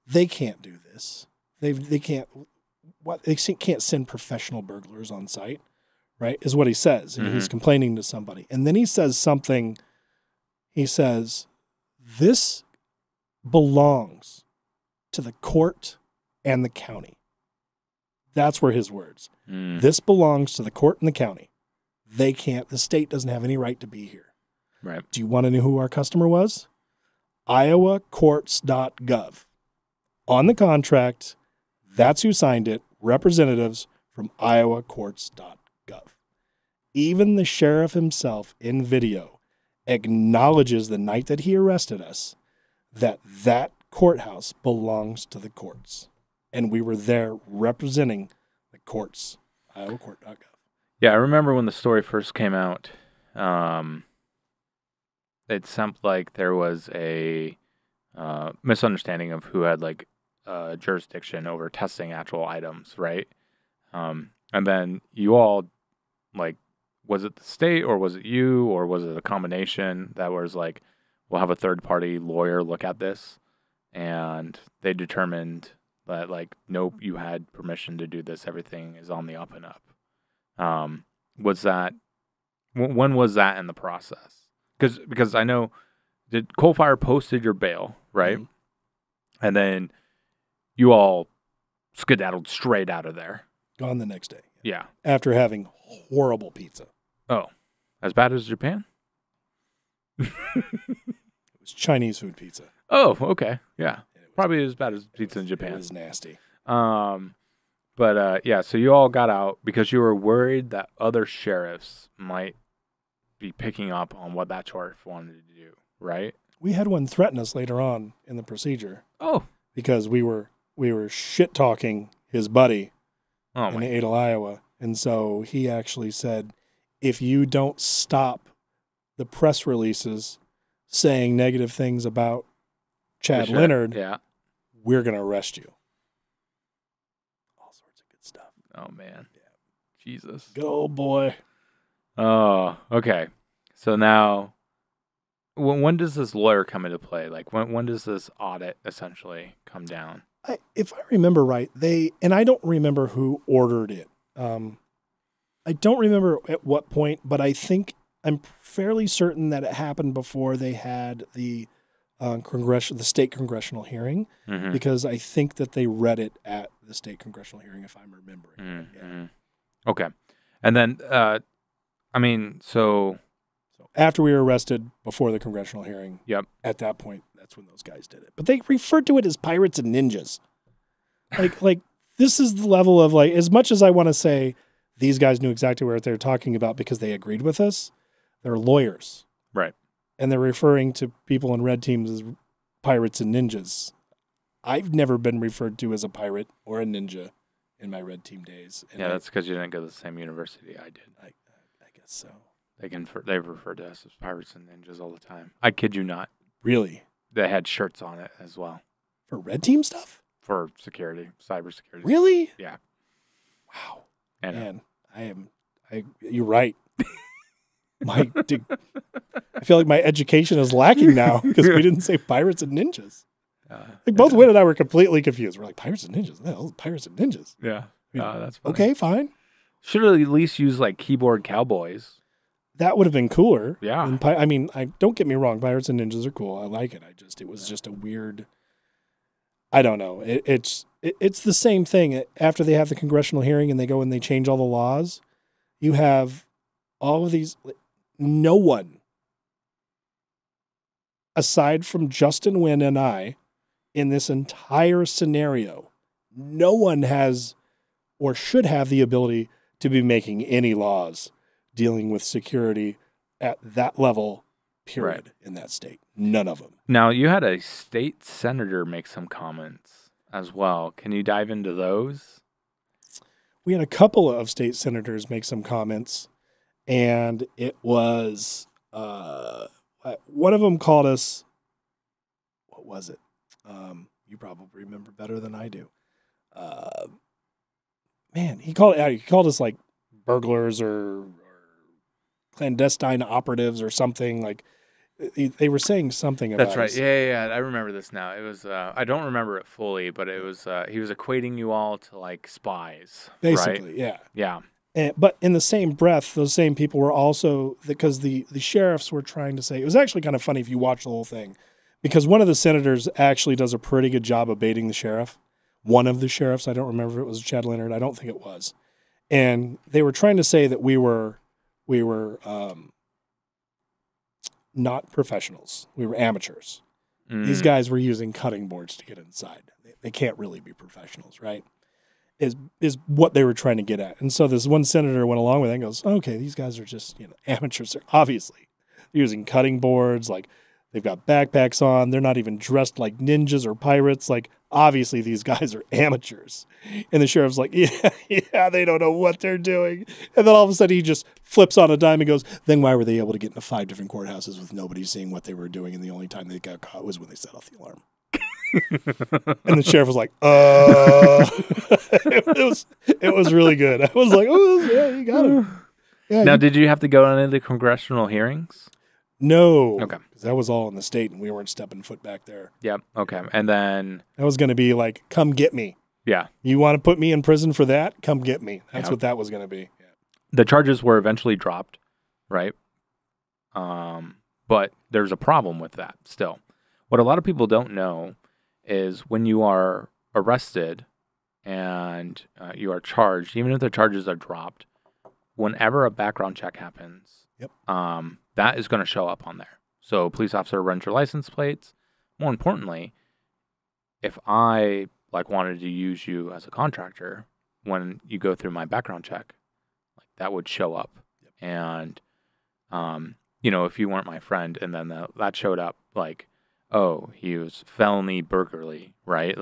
B: They can't do this. They can't. What they can't send professional burglars on site, right? Is what he says. And he's complaining to somebody, and then he says something. He says, "This belongs to the court and the county." That's where his words. This belongs to the court and the county. They can't. The state doesn't have any right to be here.
C: Right.
B: Do you want to know who our customer was? IowaCourts.gov. On the contract, that's who signed it, representatives from IowaCourts.gov. Even the sheriff himself in video acknowledges the night that he arrested us that courthouse belongs to the courts. And we were there representing the courts, IowaCourt.gov.
C: Yeah, I remember when the story first came out, it seemed like there was a misunderstanding of who had jurisdiction over testing actual items, right? And then you all, was it the state or was it you or was it a combination that was like, we'll have a third-party lawyer look at this, and they determined that nope, you had permission to do this. Everything is on the up and up. Was that when was that in the process? Because I know, did Coalfire posted your bail, right? Mm-hmm. And then you all skedaddled straight out of there.
B: Gone the next day.
C: Yeah.
B: After having horrible pizza.
C: Oh, as bad as Japan?
B: It was Chinese food pizza.
C: Oh, okay. Yeah. Probably as bad as pizza in Japan.
B: It was nasty.
C: But so you all got out because you were worried that other sheriffs might be picking up on what that sheriff wanted to do, right?
B: We had one threaten us later on in the procedure.
C: Oh.
B: Because we were shit-talking his buddy in Adel, Iowa. And so he actually said, if you don't stop the press releases saying negative things about Chad Leonard, we're going to arrest you. All sorts of good stuff.
C: Oh, man. Yeah. Jesus.
B: Good old boy.
C: Oh, okay. So now, when does this lawyer come into play? When does this audit essentially come down?
B: If I remember right, and I don't remember who ordered it. I don't remember at what point, but I'm fairly certain that it happened before they had the state congressional hearing, because I think that they read it at the state congressional hearing, if I'm remembering.
C: Mm-hmm. Yeah. Okay. And then, so
B: after we were arrested before the congressional hearing, at that point, that's when those guys did it. But they referred to it as pirates and ninjas. Like this is the level of as much as I want to say these guys knew exactly what they were talking about because they agreed with us. They're lawyers.
C: Right.
B: And they're referring to people in red teams as pirates and ninjas. I've never been referred to as a pirate or a ninja in my red team days. And
C: that's because you didn't go to the same university I did.
B: I guess so.
C: They refer to us as pirates and ninjas all the time. I kid you not.
B: Really?
C: They had shirts on it as well.
B: For red team stuff?
C: For security, cybersecurity.
B: Really?
C: Yeah.
B: Wow.
C: And
B: Man, you're right. I feel like my education is lacking now because we didn't say pirates and ninjas. Both Win and I were completely confused. We're like, pirates and ninjas? No, pirates and ninjas.
C: Yeah. That's funny.
B: Okay, fine.
C: Should have at least used like keyboard cowboys.
B: That would have been cooler.
C: Yeah.
B: And don't get me wrong. Pirates and ninjas are cool. I like it. It was just a weird, I don't know. It's the same thing. After they have the congressional hearing and they go and they change all the laws, you have all of these, no one, aside from Justin Wynn and I, in this entire scenario, no one has or should have the ability to be making any laws dealing with security at that level, period, in that state. None of them.
C: Now, you had a state senator make some comments as well. Can you dive into those?
B: We had a couple of state senators make some comments, and it was one of them called us, what was it? You probably remember better than I do. He called us like burglars or clandestine operatives or something. Like they were saying something about
C: That's right.
B: us.
C: Yeah. I remember this now. It was I don't remember it fully, but it was he was equating you all to like spies.
B: Basically,
C: right? Yeah.
B: But in the same breath, those same people were also, because the sheriffs were trying to say, it was actually kind of funny if you watch the whole thing, because one of the senators actually does a pretty good job of baiting the sheriff. One of the sheriffs, I don't remember if it was Chad Leonard, I don't think it was. And they were trying to say that we were not professionals. We were amateurs. These guys were using cutting boards to get inside. They can't really be professionals, right? Is what they were trying to get at. And so this one senator went along with it and goes, okay, these guys are just, amateurs. They're obviously using cutting boards, like they've got backpacks on. They're not even dressed like ninjas or pirates. Like, obviously these guys are amateurs. And the sheriff's like, yeah, they don't know what they're doing. And then all of a sudden he just flips on a dime and goes, then why were they able to get into 5 different courthouses with nobody seeing what they were doing? And the only time they got caught was when they set off the alarm. And the sheriff was like, it was really good. I was like, oh, yeah, you got it. Yeah,
C: now, did you have to go on any of the congressional hearings?
B: No.
C: Okay.
B: Because that was all in the state, and we weren't stepping foot back there.
C: Yep. Okay. And then...
B: that was going to be like, come get me.
C: Yeah.
B: You want to put me in prison for that? Come get me. That's what that was going to be. Yeah.
C: The charges were eventually dropped, right? But there's a problem with that still. What a lot of people don't know is when you are arrested and you are charged, even if the charges are dropped, whenever a background check happens, that is going to show up on there. So police officer runs your license plates. More importantly, if I wanted to use you as a contractor, when you go through my background check, that would show up. And if you weren't my friend and then that showed up oh, he was felony burglary, right?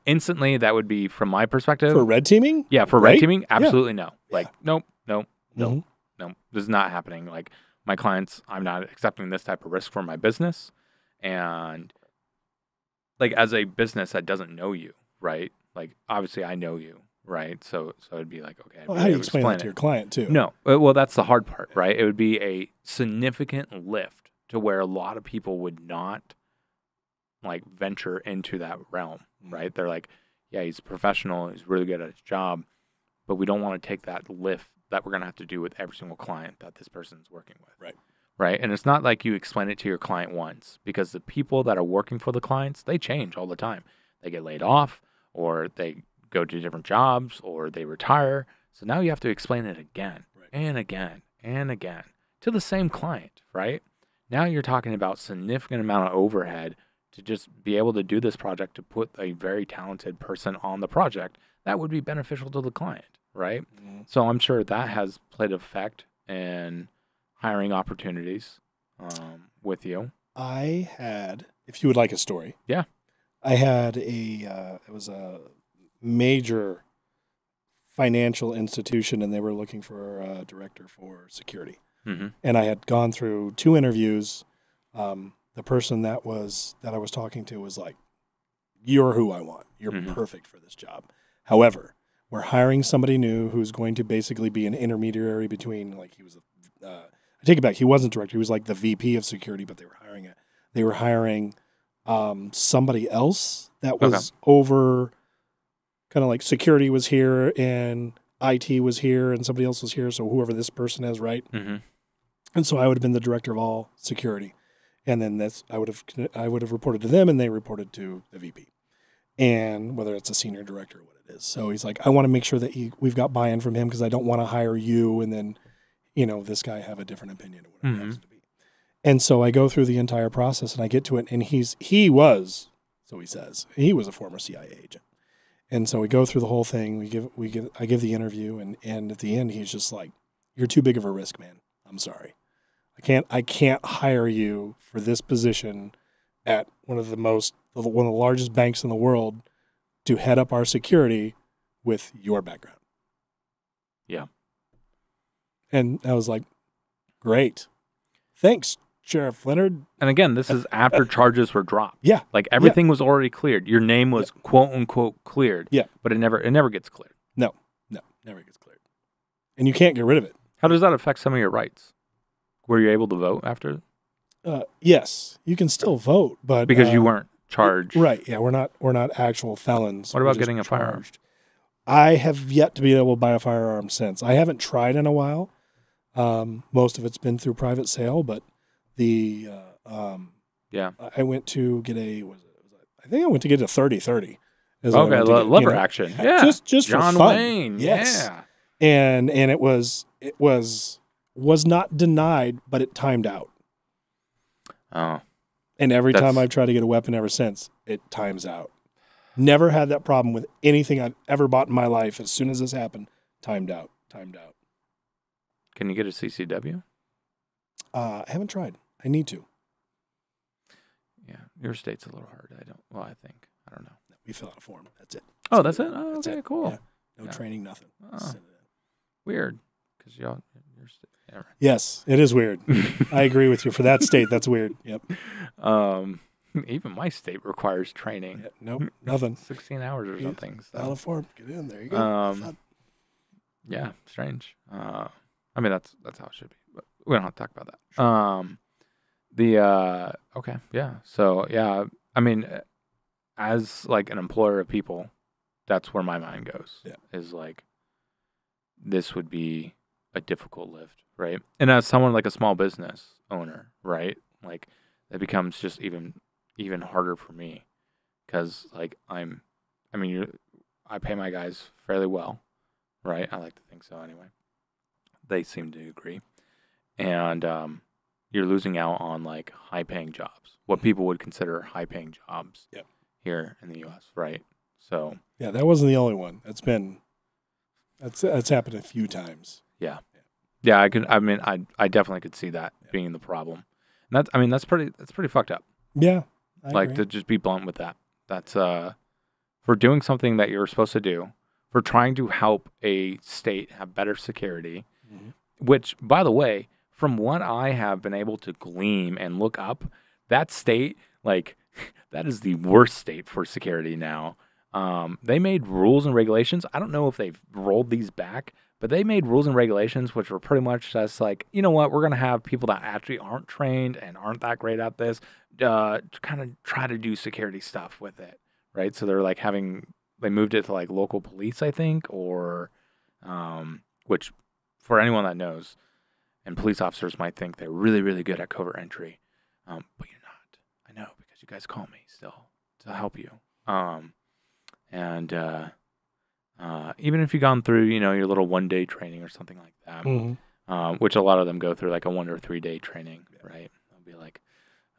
C: Instantly, that would be, from my perspective.
B: For red teaming?
C: Yeah, for red teaming, absolutely no. Nope.
B: Mm-hmm.
C: This is not happening. My clients, I'm not accepting this type of risk for my business. And, as a business that doesn't know you, right? Obviously, I know you, right? So it'd be okay.
B: Well, how do you explain that to your client, too?
C: No. Well, that's the hard part, right? It would be a significant lift to where a lot of people would not venture into that realm, right? They're like, yeah, he's a professional, he's really good at his job, but we don't want to take that lift that we're going to have to do with every single client that this person's working with. Right? And it's not like you explain it to your client once, because the people that are working for the clients, they change all the time. They get laid off, or they go to different jobs, or they retire. So now you have to explain it again and again and again to the same client, right? Now you're talking about significant amount of overhead to just be able to do this project, to put a very talented person on the project that would be beneficial to the client, right? Mm-hmm. So I'm sure that has played effect in hiring opportunities with you.
B: I had, if you would like a story.
C: Yeah.
B: I had it was a major financial institution, and they were looking for a director for security.
C: Mm-hmm.
B: And I had gone through 2 interviews. The person that I was talking to was like, "You're who I want. You're
C: mm-hmm.
B: perfect for this job." However, we're hiring somebody new who's going to basically be an intermediary between, like, he was I take it back. He wasn't director. He was like the VP of security, but they were hiring somebody else that was over, kind of like security was here and IT was here and somebody else was here. So whoever this person is, right?
C: Mm-hmm.
B: And so I would have been the director of all security, and then I would have reported to them, and they reported to the VP, and whether it's a senior director or what it is. So he's like, I want to make sure that we've got buy-in from him because I don't want to hire you and then, this guy have a different opinion or whatever
C: mm-hmm.
B: it happens to be. And so I go through the entire process and I get to it, and he was, so he says, he was a former CIA agent. And so we go through the whole thing. I give the interview, and at the end he's just like, "You're too big of a risk, man. I'm sorry. I can't hire you for this position at one of the largest banks in the world to head up our security with your background."
C: Yeah.
B: And I was like, "Great. Thanks, Sheriff Leonard."
C: And again, this is after charges were dropped.
B: Yeah.
C: Like everything was already cleared. Your name was quote unquote cleared.
B: Yeah.
C: But it never gets cleared.
B: No, never gets cleared. And you can't get rid of it.
C: How does that affect some of your rights? Were you able to vote after?
B: Yes, you can still vote, but
C: because you weren't charged.
B: Right. Yeah, we're not actual felons.
C: What about getting a firearm?
B: I have yet to be able to buy a firearm since. I haven't tried in a while. Most of it's been through private sale, but I went to get I think I went to get a 30-30.
C: Okay, lever action. Yeah.
B: Just
C: John
B: for fun.
C: Wayne.
B: Yes.
C: Yeah.
B: And it was not denied, but it timed out.
C: Oh.
B: And every time I've tried to get a weapon ever since, it times out. Never had that problem with anything I've ever bought in my life. As soon as this happened, timed out.
C: Can you get a CCW?
B: I haven't tried. I need to.
C: Yeah, your state's a little hard. I don't know.
B: We fill out a form. That's it.
C: Oh, that's it? Oh, okay, cool.
B: Yeah. No training, nothing.
C: Oh. Weird. Because your state. Yeah.
B: Yes, it is weird. I agree with you. For that state, that's weird. Yep.
C: Even my state requires training.
B: Yeah, nope, nothing.
C: 16 hours or something. So.
B: Fill out a form. Get in. There you go.
C: Yeah, strange. I mean, that's how it should be. But we don't have to talk about that. Sure. Okay, yeah. So, yeah, I mean, as like an employer of people, that's where my mind goes.
B: Yeah. Is
C: like, this would be a difficult lift, right? And as someone like a small business owner, right? Like, it becomes just even harder for me because like I pay my guys fairly well, right? I like to think so anyway. They seem to agree. And you're losing out on like high-paying jobs, what people would consider high-paying jobs here in the U.S., right? So
B: yeah, that wasn't the only one. That's happened a few times.
C: Yeah. I definitely could see that being the problem. And that's pretty fucked up.
B: Yeah,
C: I agree. To just be blunt with that. That's for doing something that you're supposed to do, for trying to help a state have better security. Which, by the way, from what I have been able to glean and look up, that state, like, that is the worst state for security now. They made rules and regulations. I don't know if they've rolled these back, but they made rules and regulations which were pretty much just like, you know what, we're going to have people that actually aren't trained and aren't that great at this to kind of try to do security stuff with it, right? So they're like they moved it to like local police, I think, or which... For anyone that knows, and police officers might think they're really, really good at covert entry, but you're not. I know because you guys call me still to help you. Even if you've gone through, your little 1-day training or something like that, which a lot of them go through, like a 1 or 3 day training, right? They'll be like,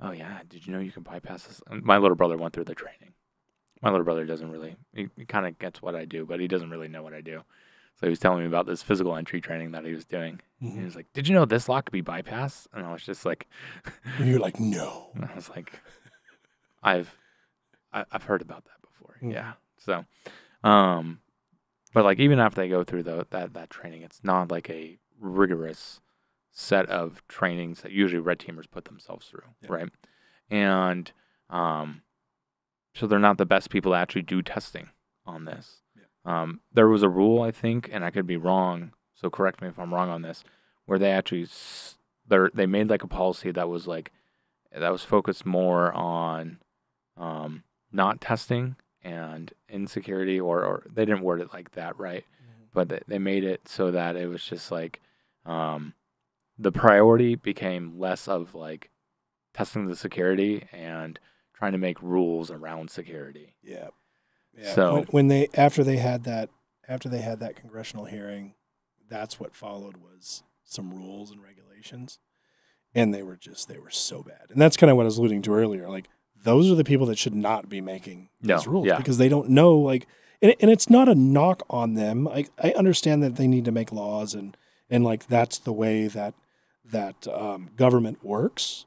C: "Oh yeah, did you know you can bypass this?" My little brother went through the training. My little brother doesn't really. He kind of gets what I do, but he doesn't really know what I do. So he was telling me about this physical entry training that he was doing. He was like, "Did you know this lock could be bypassed?" And I was just like,
B: and "You're like, no."
C: And I was like, I've heard about that before. Yeah. So, but like even after they go through that training, it's not like a rigorous set of trainings that usually red teamers put themselves through, right? And so they're not the best people to actually do testing on this. There was a rule, I think, and I could be wrong, so correct me if I'm wrong on this, where they actually they made like a policy that was focused more on not testing and insecurity, or they didn't word it like that, right? But they made it so that it was just like the priority became less of like testing the security and trying to make rules around security.
B: Yeah.
C: So
B: when they after they had that congressional hearing, that's what followed was some rules and regulations, and they were so bad. And that's kind of what I was alluding to earlier. Like those are the people that should not be making these rules because they don't know. Like, and it's not a knock on them. I understand that they need to make laws and like that's the way that government works.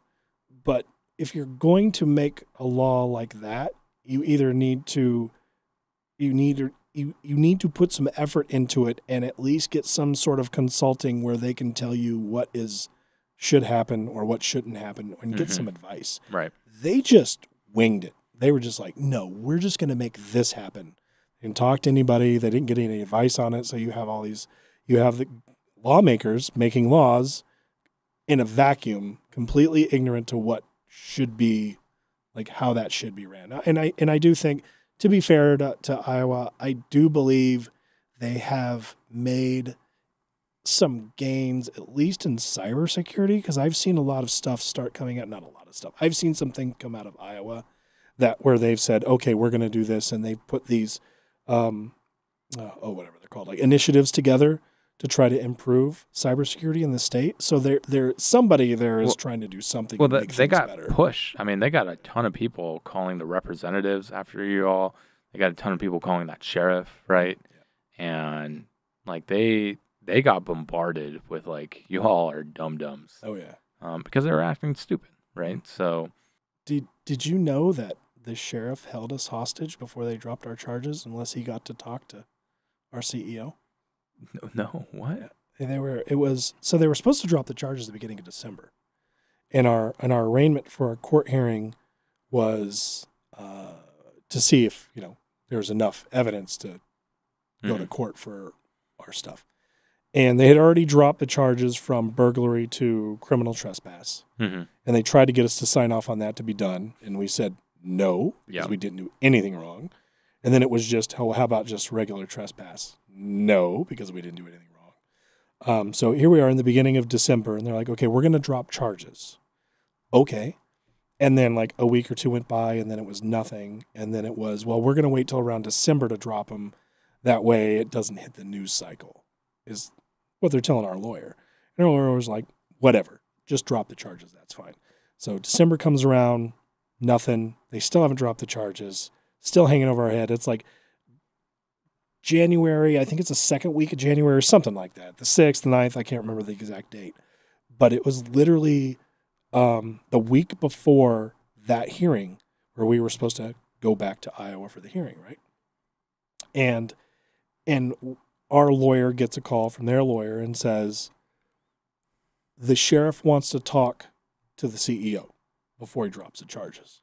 B: But if you're going to make a law like that, you either need to put some effort into it and at least get some sort of consulting where they can tell you what should happen or what shouldn't happen and get some advice.
C: Right.
B: They just winged it. They were just like, no, we're just going to make this happen. They didn't talk to anybody. They didn't get any advice on it. So you have the lawmakers making laws in a vacuum, completely ignorant to what should be, like how that should be ran. And I do think, to be fair to Iowa, I do believe they have made some gains, at least in cybersecurity, because I've seen a lot of stuff start coming out. Not a lot of stuff. I've seen something come out of Iowa where they've said, okay, we're going to do this, and they've put these, whatever they're called, like initiatives together to try to improve cybersecurity in the state. So somebody there is trying to do something.
C: Well,
B: to make
C: they got
B: better.
C: pushed. I mean, they got a ton of people calling the representatives after you all. They got a ton of people calling that sheriff, right? Yeah. And like they got bombarded with like, you all are dum-dums.
B: Oh yeah.
C: Because they were acting stupid, right? So
B: did you know that the sheriff held us hostage before they dropped our charges unless he got to talk to our CEO?
C: No, what?
B: Yeah. They were supposed to drop the charges at the beginning of December. And our arraignment for our court hearing was to see if, there was enough evidence to go to court for our stuff. And they had already dropped the charges from burglary to criminal trespass. And they tried to get us to sign off on that to be done. And we said no, because we didn't do anything wrong. And then it was just, how about just regular trespass? No, because we didn't do anything wrong. So here we are in the beginning of December, and they're like, okay, we're going to drop charges. Okay. And then like a week or two went by, and then it was nothing. And then it was, well, we're going to wait till around December to drop them. That way it doesn't hit the news cycle, is what they're telling our lawyer. And our lawyer was like, whatever, just drop the charges. That's fine. So December comes around, nothing. They still haven't dropped the charges. Still hanging over our head. It's like January, I think it's the second week of January or something like that. The 6th, the 9th, I can't remember the exact date. But it was literally the week before that hearing where we were supposed to go back to Iowa for the hearing, right? And our lawyer gets a call from their lawyer and says, the sheriff wants to talk to the CEO before he drops the charges.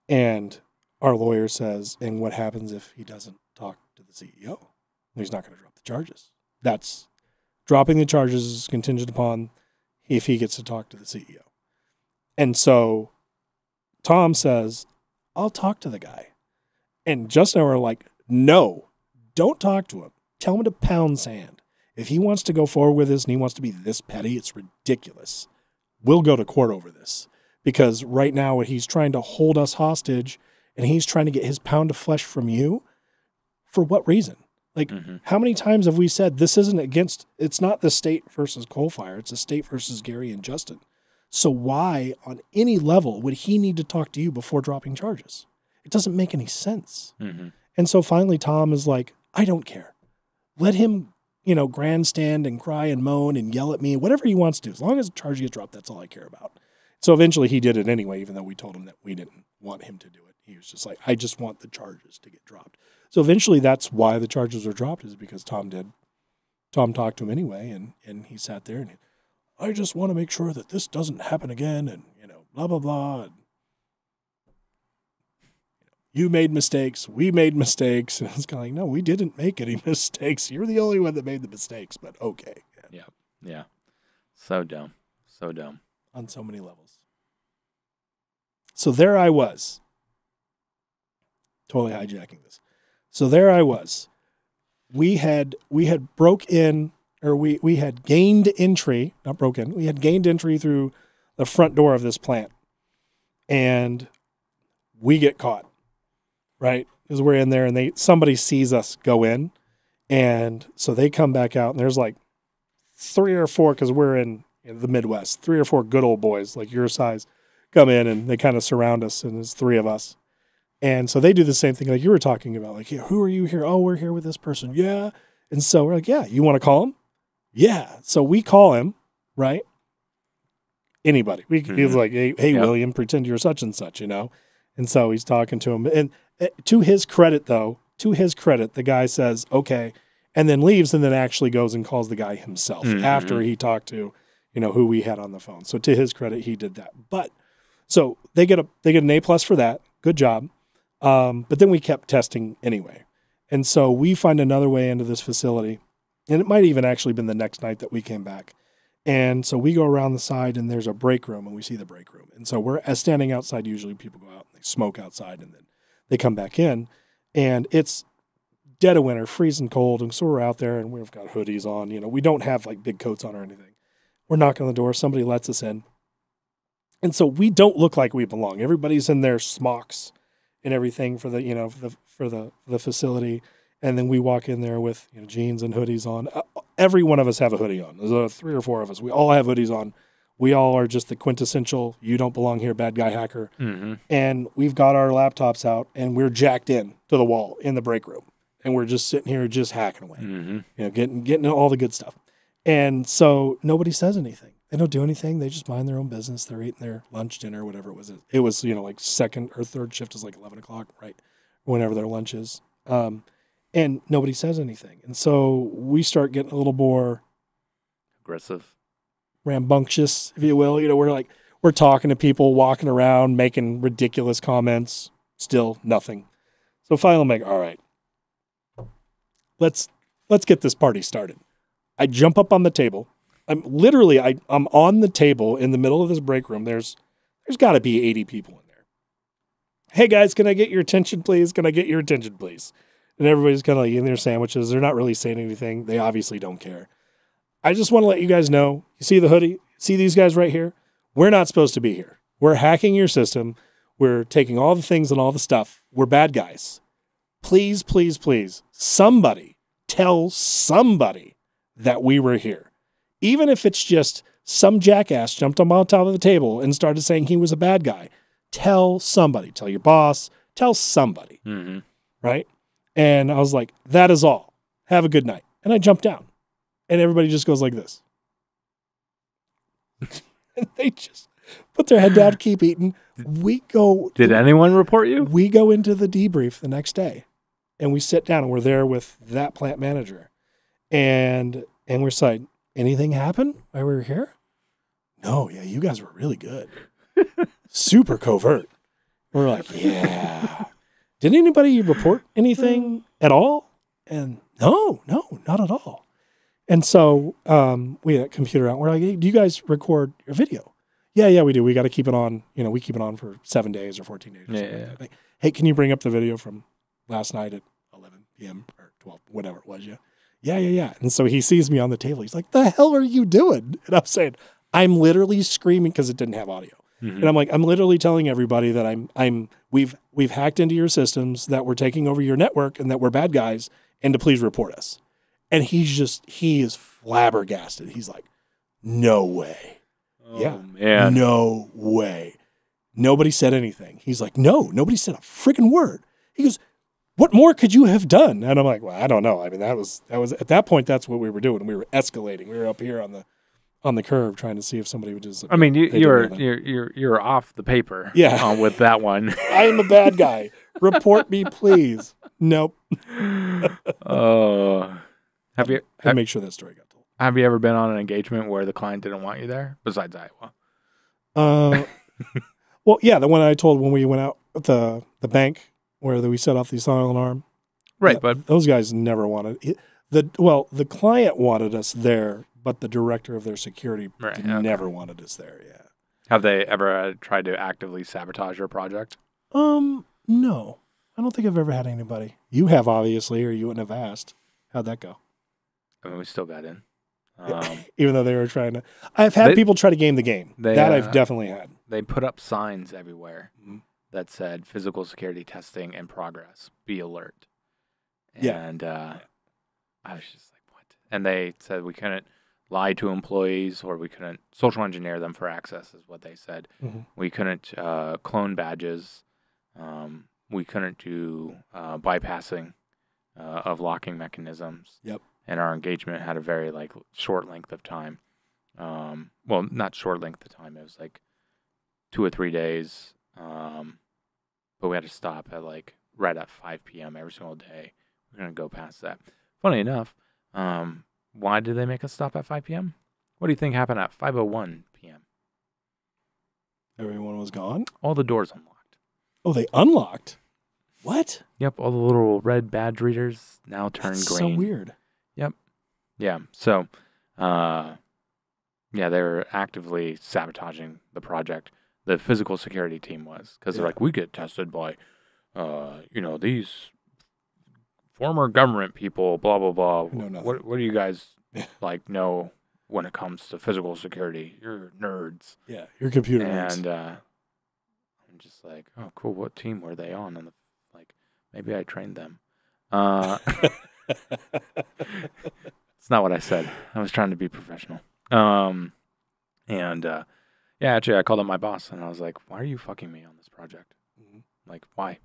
B: And our lawyer says, and what happens if he doesn't talk to the CEO? He's not going to drop the charges. That's dropping the charges is contingent upon if he gets to talk to the CEO. And so Tom says, I'll talk to the guy. And Justin and I were like, no, don't talk to him. Tell him to pound sand. If he wants to go forward with this and he wants to be this petty, it's ridiculous. We'll go to court over this. Because right now he's trying to hold us hostage and he's trying to get his pound of flesh from you. For what reason? Like, how many times have we said this isn't it's not the state versus Coalfire, it's the state versus Gary and Justin. So why, on any level, would he need to talk to you before dropping charges? It doesn't make any sense. And so finally Tom is like, I don't care. let him, grandstand and cry and moan and yell at me, whatever he wants to do. As long as the charge gets dropped, that's all I care about. So eventually he did it anyway, even though we told him that we didn't want him to do it. He was just like, I just want the charges to get dropped. So eventually that's why the charges were dropped, is because Tom talked to him anyway, and he sat there and I just want to make sure that this doesn't happen again, and, blah, blah, blah. And, you made mistakes, we made mistakes. And it's kind of like, no, we didn't make any mistakes. You're the only one that made the mistakes, but okay.
C: Yeah. So dumb.
B: On so many levels. So there I was. Totally hijacking this. So there I was. We had broke in, or we had gained entry, not broken, we had gained entry through the front door of this plant. And we get caught, right? Because we're in there and somebody sees us go in. And so they come back out, and there's like 3 or 4, because we're in the Midwest, 3 or 4 good old boys like your size come in, and they kind of surround us, and there's 3 of us. And so they do the same thing like you were talking about. Like, yeah, who are you here? Oh, we're here with this person. Yeah. And so we're like, yeah, you want to call him? Yeah. So we call him, right? Anybody. He's like, hey, William, pretend you're such and such, And so he's talking to him. And to his credit, the guy says, okay, and then leaves, and then actually goes and calls the guy himself after he talked to, who we had on the phone. So to his credit, he did that. But so they get an A+ for that. Good job. But then we kept testing anyway. And so we find another way into this facility, and it might even actually been the next night that we came back. And so we go around the side, and there's a break room, and we see the break room. And so we're standing outside. Usually people go out and they smoke outside, and then they come back in, and it's dead of winter, freezing cold. And so we're out there, and we've got hoodies on, we don't have like big coats on or anything. We're knocking on the door. Somebody lets us in. And so we don't look like we belong. Everybody's in their smocks and everything for the facility. And then we walk in there with jeans and hoodies on. Every one of us have a hoodie on. There's 3 or 4 of us. We all have hoodies on. We all are just the quintessential, you don't belong here, bad guy hacker. Mm-hmm. And we've got our laptops out, and we're jacked in to the wall in the break room. And we're just sitting here just hacking away, getting all the good stuff. And so nobody says anything. They don't do anything. They just mind their own business. They're eating their lunch, dinner, whatever it was. It was, like second or third shift is like 11 o'clock, right? Whenever their lunch is. And nobody says anything. And so we start getting a little more
C: aggressive,
B: rambunctious, if you will. We're talking to people, walking around, making ridiculous comments. Still nothing. So finally I'm like, all right, let's get this party started. I jump up on the table. I'm on the table in the middle of this break room. There's got to be 80 people in there. Hey guys, can I get your attention, please? Can I get your attention, please? And everybody's kind of like in their sandwiches. They're not really saying anything. They obviously don't care. I just want to let you guys know. You see the hoodie? See these guys right here? We're not supposed to be here. We're hacking your system. We're taking all the things and all the stuff. We're bad guys. Please, please, please, somebody tell somebody that we were here. Even if it's just some jackass jumped on top of the table and started saying he was a bad guy. Tell somebody. Tell your boss. Tell somebody. Mm-hmm. Right? And I was like, that is all. Have a good night. And I jumped down. And everybody just goes like this. And they just put their head down, keep eating.
C: Did anyone report you?
B: We go into the debrief the next day. And we sit down, and we're there with that plant manager. And we're like, anything happen while we were here? No, yeah, you guys were really good. Super covert. We're like, yeah. Did anybody report anything at all? And no, not at all. And so we had a computer out. We're like, hey, do you guys record your video? Yeah, we do. We got to keep it on. We keep it on for 7 days or 14 days. Or something like that. Like, hey, can you bring up the video from last night at 11 p.m. or 12, whatever it was? Yeah. And so he sees me on the table. He's like, the hell are you doing? And I'm saying, I'm literally screaming because it didn't have audio. Mm-hmm. And I'm like, I'm literally telling everybody that we've hacked into your systems, that we're taking over your network, and that we're bad guys, and to please report us. And he is flabbergasted. He's like, no way.
C: Oh, yeah, man.
B: No way. Nobody said anything. He's like, no, nobody said a freaking word. He goes, what more could you have done? And I'm like, well, I don't know. I mean, that was at that point, that's what we were doing. We were escalating. We were up here on the curve trying to see if somebody would just.
C: I mean, you're off the paper.
B: Yeah.
C: With that one.
B: I am a bad guy. Report me, please. Nope.
C: Oh.
B: Make sure that story got told.
C: Have you ever been on an engagement where the client didn't want you there, besides Iowa?
B: Well, yeah, the one I told when we went out at the bank where we set off the silent alarm.
C: Right,
B: yeah,
C: but
B: those guys never wanted it. The client wanted us there, but the director of their security never wanted us there. Yeah.
C: Have they ever tried to actively sabotage your project?
B: No. I don't think I've ever had anybody. You have, obviously, or you wouldn't have asked. How'd that go?
C: I mean, we still got in.
B: Even though they were trying to. I've had people try to game the game. That I've definitely had.
C: They put up signs everywhere that said physical security testing in progress. Be alert. And I was just like, what? And they said we couldn't lie to employees or we couldn't social engineer them for access is what they said. Mm-hmm. We couldn't clone badges. We couldn't do bypassing of locking mechanisms.
B: Yep.
C: And our engagement had a very short length of time. Well, not short length of time. It was 2 or 3 days. But we had to stop at right at 5 p.m. every single day. We're going to go past that. Funny enough, why did they make us stop at 5 p.m.? What do you think happened at 5:01 p.m.?
B: Everyone was gone?
C: All the doors unlocked.
B: Oh, they unlocked? What?
C: Yep, all the little red badge readers now turn green.
B: So weird.
C: Yep. Yeah, so, they were actively sabotaging the project. The physical security team was, because they're we get tested by, these former government people, blah, blah, blah. What do you guys, know when it comes to physical security? You're nerds.
B: Yeah, you're computer nerds.
C: And I'm just like, oh, cool, what team were they on? And maybe I trained them. It's not what I said. I was trying to be professional. Actually, I called up my boss and I was like, "Why are you fucking me on this project? Mm-hmm. Why?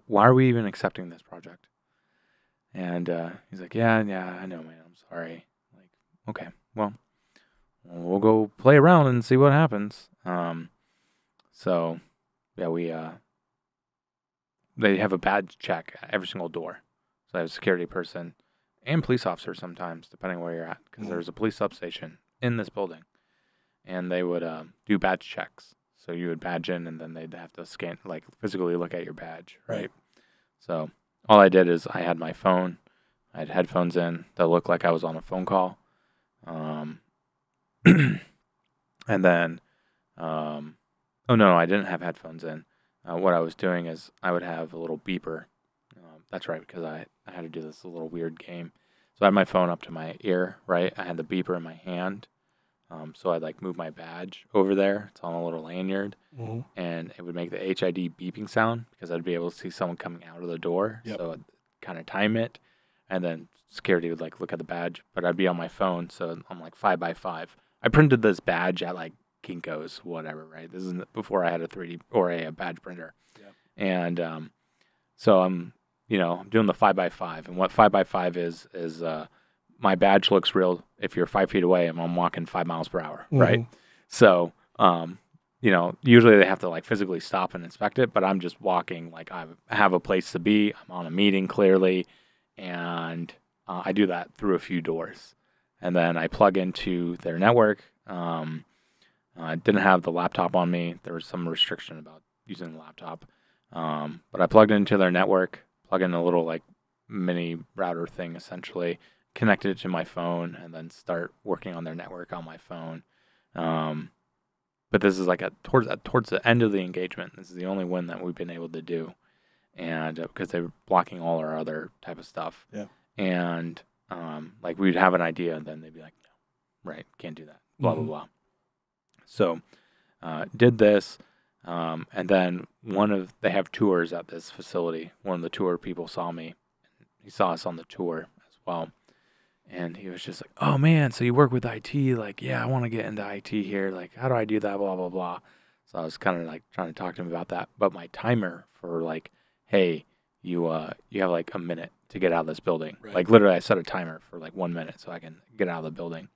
C: Why are we even accepting this project?" And he's like, "Yeah, I know, man. I'm sorry." Okay, well, we'll go play around and see what happens. They have a badge check at every single door. So I have a security person and police officer sometimes, depending where you're at, because there's a police substation in this building. And they would do badge checks. So you would badge in, and then they'd have to scan, physically look at your badge, right? So all I did is I had my phone. I had headphones in that looked like I was on a phone call. And then, I didn't have headphones in. What I was doing is I would have a little beeper. That's right, because I had to do this little weird game. So I had my phone up to my ear, right? I had the beeper in my hand. So I'd move my badge over there. It's on a little lanyard. Mm-hmm. And it would make the HID beeping sound because I'd be able to see someone coming out of the door. Yep. So I'd kind of time it. And then security would look at the badge. But I'd be on my phone, so I'm 5x5. I printed this badge at Kinko's, whatever, right? This is before I had a 3D or a badge printer. Yep. And so I'm doing the 5x5. And what 5x5 is my badge looks real if you're 5 feet away and I'm walking 5 miles per hour, right? So, usually they have to physically stop and inspect it, but I'm just walking I have a place to be. I'm on a meeting clearly, and I do that through a few doors. And then I plug into their network. I didn't have the laptop on me. There was some restriction about using the laptop. But I plugged into their network, plug in a little mini router thing essentially, connected it to my phone, and then start working on their network on my phone. But this is towards the end of the engagement. This is the only win that we've been able to do, and because they were blocking all our other type of stuff. Yeah. And we'd have an idea, and then they'd be like, "No, right, can't do that." Blah blah blah. So did this, and then they have tours at this facility. One of the tour people saw me. He saw us on the tour as well. And he was just like, "Oh man, so you work with IT? Yeah, I want to get into IT here. How do I do that? Blah blah blah." So I was kind of trying to talk to him about that. But my timer for hey, you have like a minute to get out of this building.
B: Right.
C: Like literally, I set a timer for like 1 minute so I can get out of the building.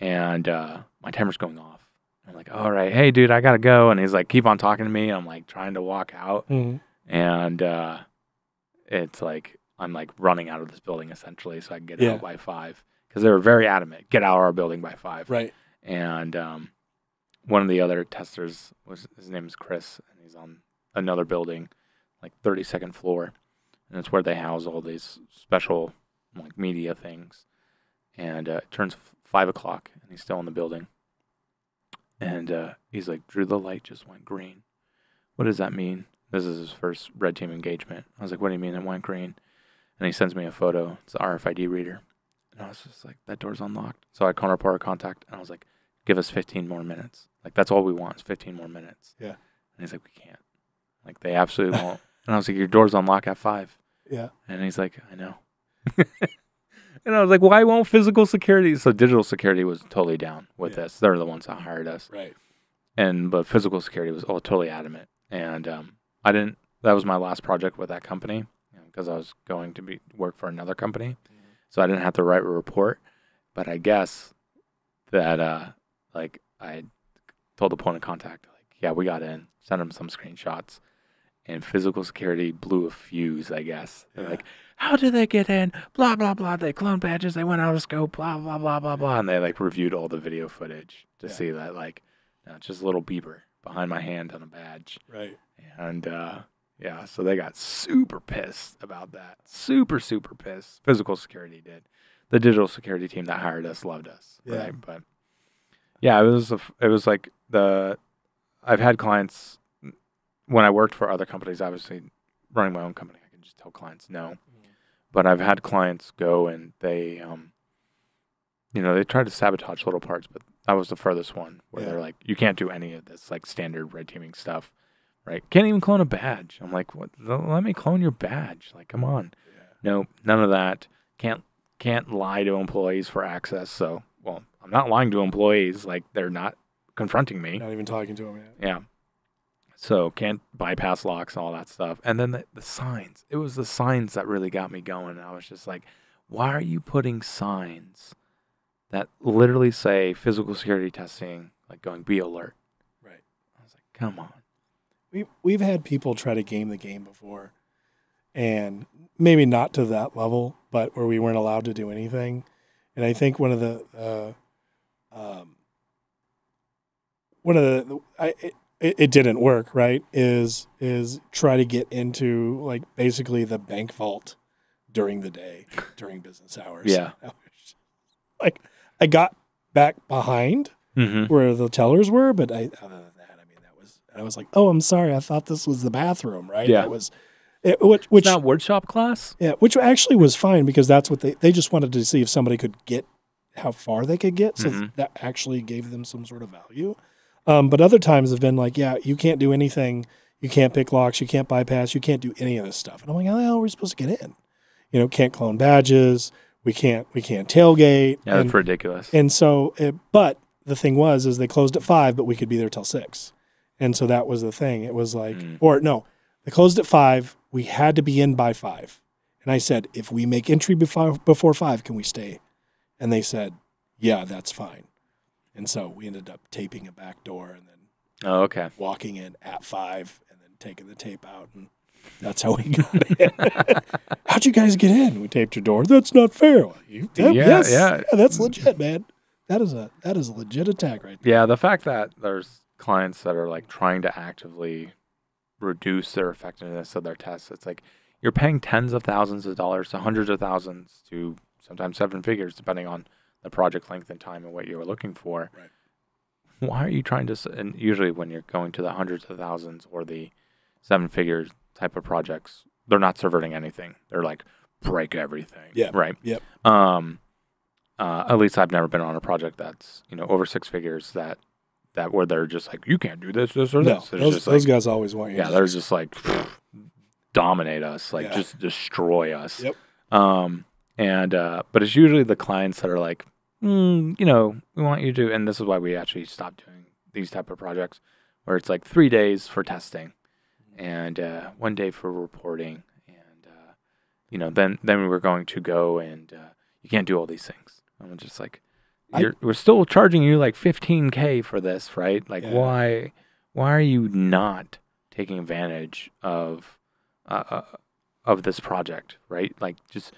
C: And my timer's going off. I'm like, all right, hey dude, I gotta go. And he's like, keep on talking to me. I'm like trying to walk out, and it's like I'm like running out of this building essentially, so I can get out by 5 because they were very adamant, get out of our building by 5.
B: Right.
C: And one of the other testers his name is Chris, and he's on another building, like 32nd floor, and it's where they house all these special like media things. And it turns 5 o'clock, and he's still in the building. And he's like, Drew, the light just went green. What does that mean? This is his first red team engagement. I was like, what do you mean it went green? And he sends me a photo. It's an RFID reader. And I was just like, that door's unlocked. So I called our point of contact, and I was like, give us 15 more minutes. Like, that's all we want is 15 more minutes.
B: Yeah.
C: And he's like, we can't. Like, they absolutely won't. And I was like, your door's unlocked at 5.
B: Yeah.
C: And he's like, I know. And I was like, why won't physical security? So digital security was totally down with this. They're the ones that hired us.
B: Right.
C: But physical security was totally adamant. And that was my last project with that company because I was going to work for another company. So I didn't have to write a report. But I guess that, like, I told the point of contact, like, yeah, we got in, sent them some screenshots. And physical security blew a fuse, I guess. They're like, how did they get in? Blah, blah, blah. They cloned badges. They went out of scope. Blah, blah, blah, blah, blah. And they, like, reviewed all the video footage to see that, like, it's just a little beeper behind my hand on a badge.
B: Right.
C: And, so they got super pissed about that. Super, super pissed. Physical security did. The digital security team that hired us loved us.
B: Yeah.
C: Right? But, yeah, it was like I've had clients... When I worked for other companies, obviously running my own company, I can just tell clients no. But I've had clients go and they, they try to sabotage little parts, but that was the furthest one where they're like, you can't do any of this like standard red teaming stuff, right? Can't even clone a badge. I'm like, what? Let me clone your badge. Like, come on. Yeah. No, none of that. Can't lie to employees for access. So, well, I'm not lying to employees. Like, they're not confronting me.
B: Not even talking to them yet.
C: Yeah. So can't bypass locks and all that stuff. And then the signs. It was the signs that really got me going. I was just like, why are you putting signs that literally say physical security testing, like going be alert?
B: Right.
C: I was like, come on.
B: We've had people try to game the game before, and maybe not to that level, but where we weren't allowed to do anything. And I think one of the it didn't work, right? Is try to get into like basically the bank vault during the day, during business hours.
C: Yeah.
B: Like I got back behind where the tellers were, but other than that, I mean, I was like, oh, I'm sorry, I thought this was the bathroom, right?
C: Yeah.
B: That was which
C: not workshop class.
B: Yeah, which actually was fine because that's what they just wanted to see if somebody could get how far they could get, so that actually gave them some sort of value. But other times have been like, yeah, you can't do anything. You can't pick locks. You can't bypass. You can't do any of this stuff. And I'm like, how the hell are we supposed to get in? Can't clone badges. We can't tailgate.
C: Yeah, that's ridiculous.
B: And so, but the thing is they closed at 5, but we could be there till 6. And so that was the thing. It was like, or no, they closed at 5. We had to be in by 5. And I said, if we make entry before 5, can we stay? And they said, yeah, that's fine. And so we ended up taping a back door and then walking in at 5 and then taking the tape out. And that's how we got in. How'd you guys get in? We taped your door. That's not fair. Yeah, that's legit, man. That is a legit attack right there.
C: Yeah, the fact that there's clients that are like trying to actively reduce their effectiveness of their tests. It's like you're paying tens of thousands of dollars to hundreds of thousands to sometimes 7 figures, depending on the project length and time and what you were looking for.
B: Right.
C: Why are you trying to, and usually when you're going to the hundreds of thousands or the 7 figures type of projects, they're not subverting anything. They're like, break everything.
B: Yeah.
C: Right.
B: Yep.
C: At least I've never been on a project that's, over 6 figures that where they're just like, you can't do this or this.
B: Those guys always want you.
C: Yeah. They're just like, dominate us, like just destroy us.
B: Yep.
C: But it's usually the clients that are like, we want you to, and this is why we actually stopped doing these type of projects, where it's like 3 days for testing, and 1 day for reporting, then we were going to go and you can't do all these things. I'm just like, we're still charging you like $15K for this, right? Like, why are you not taking advantage of this project, right? Like, just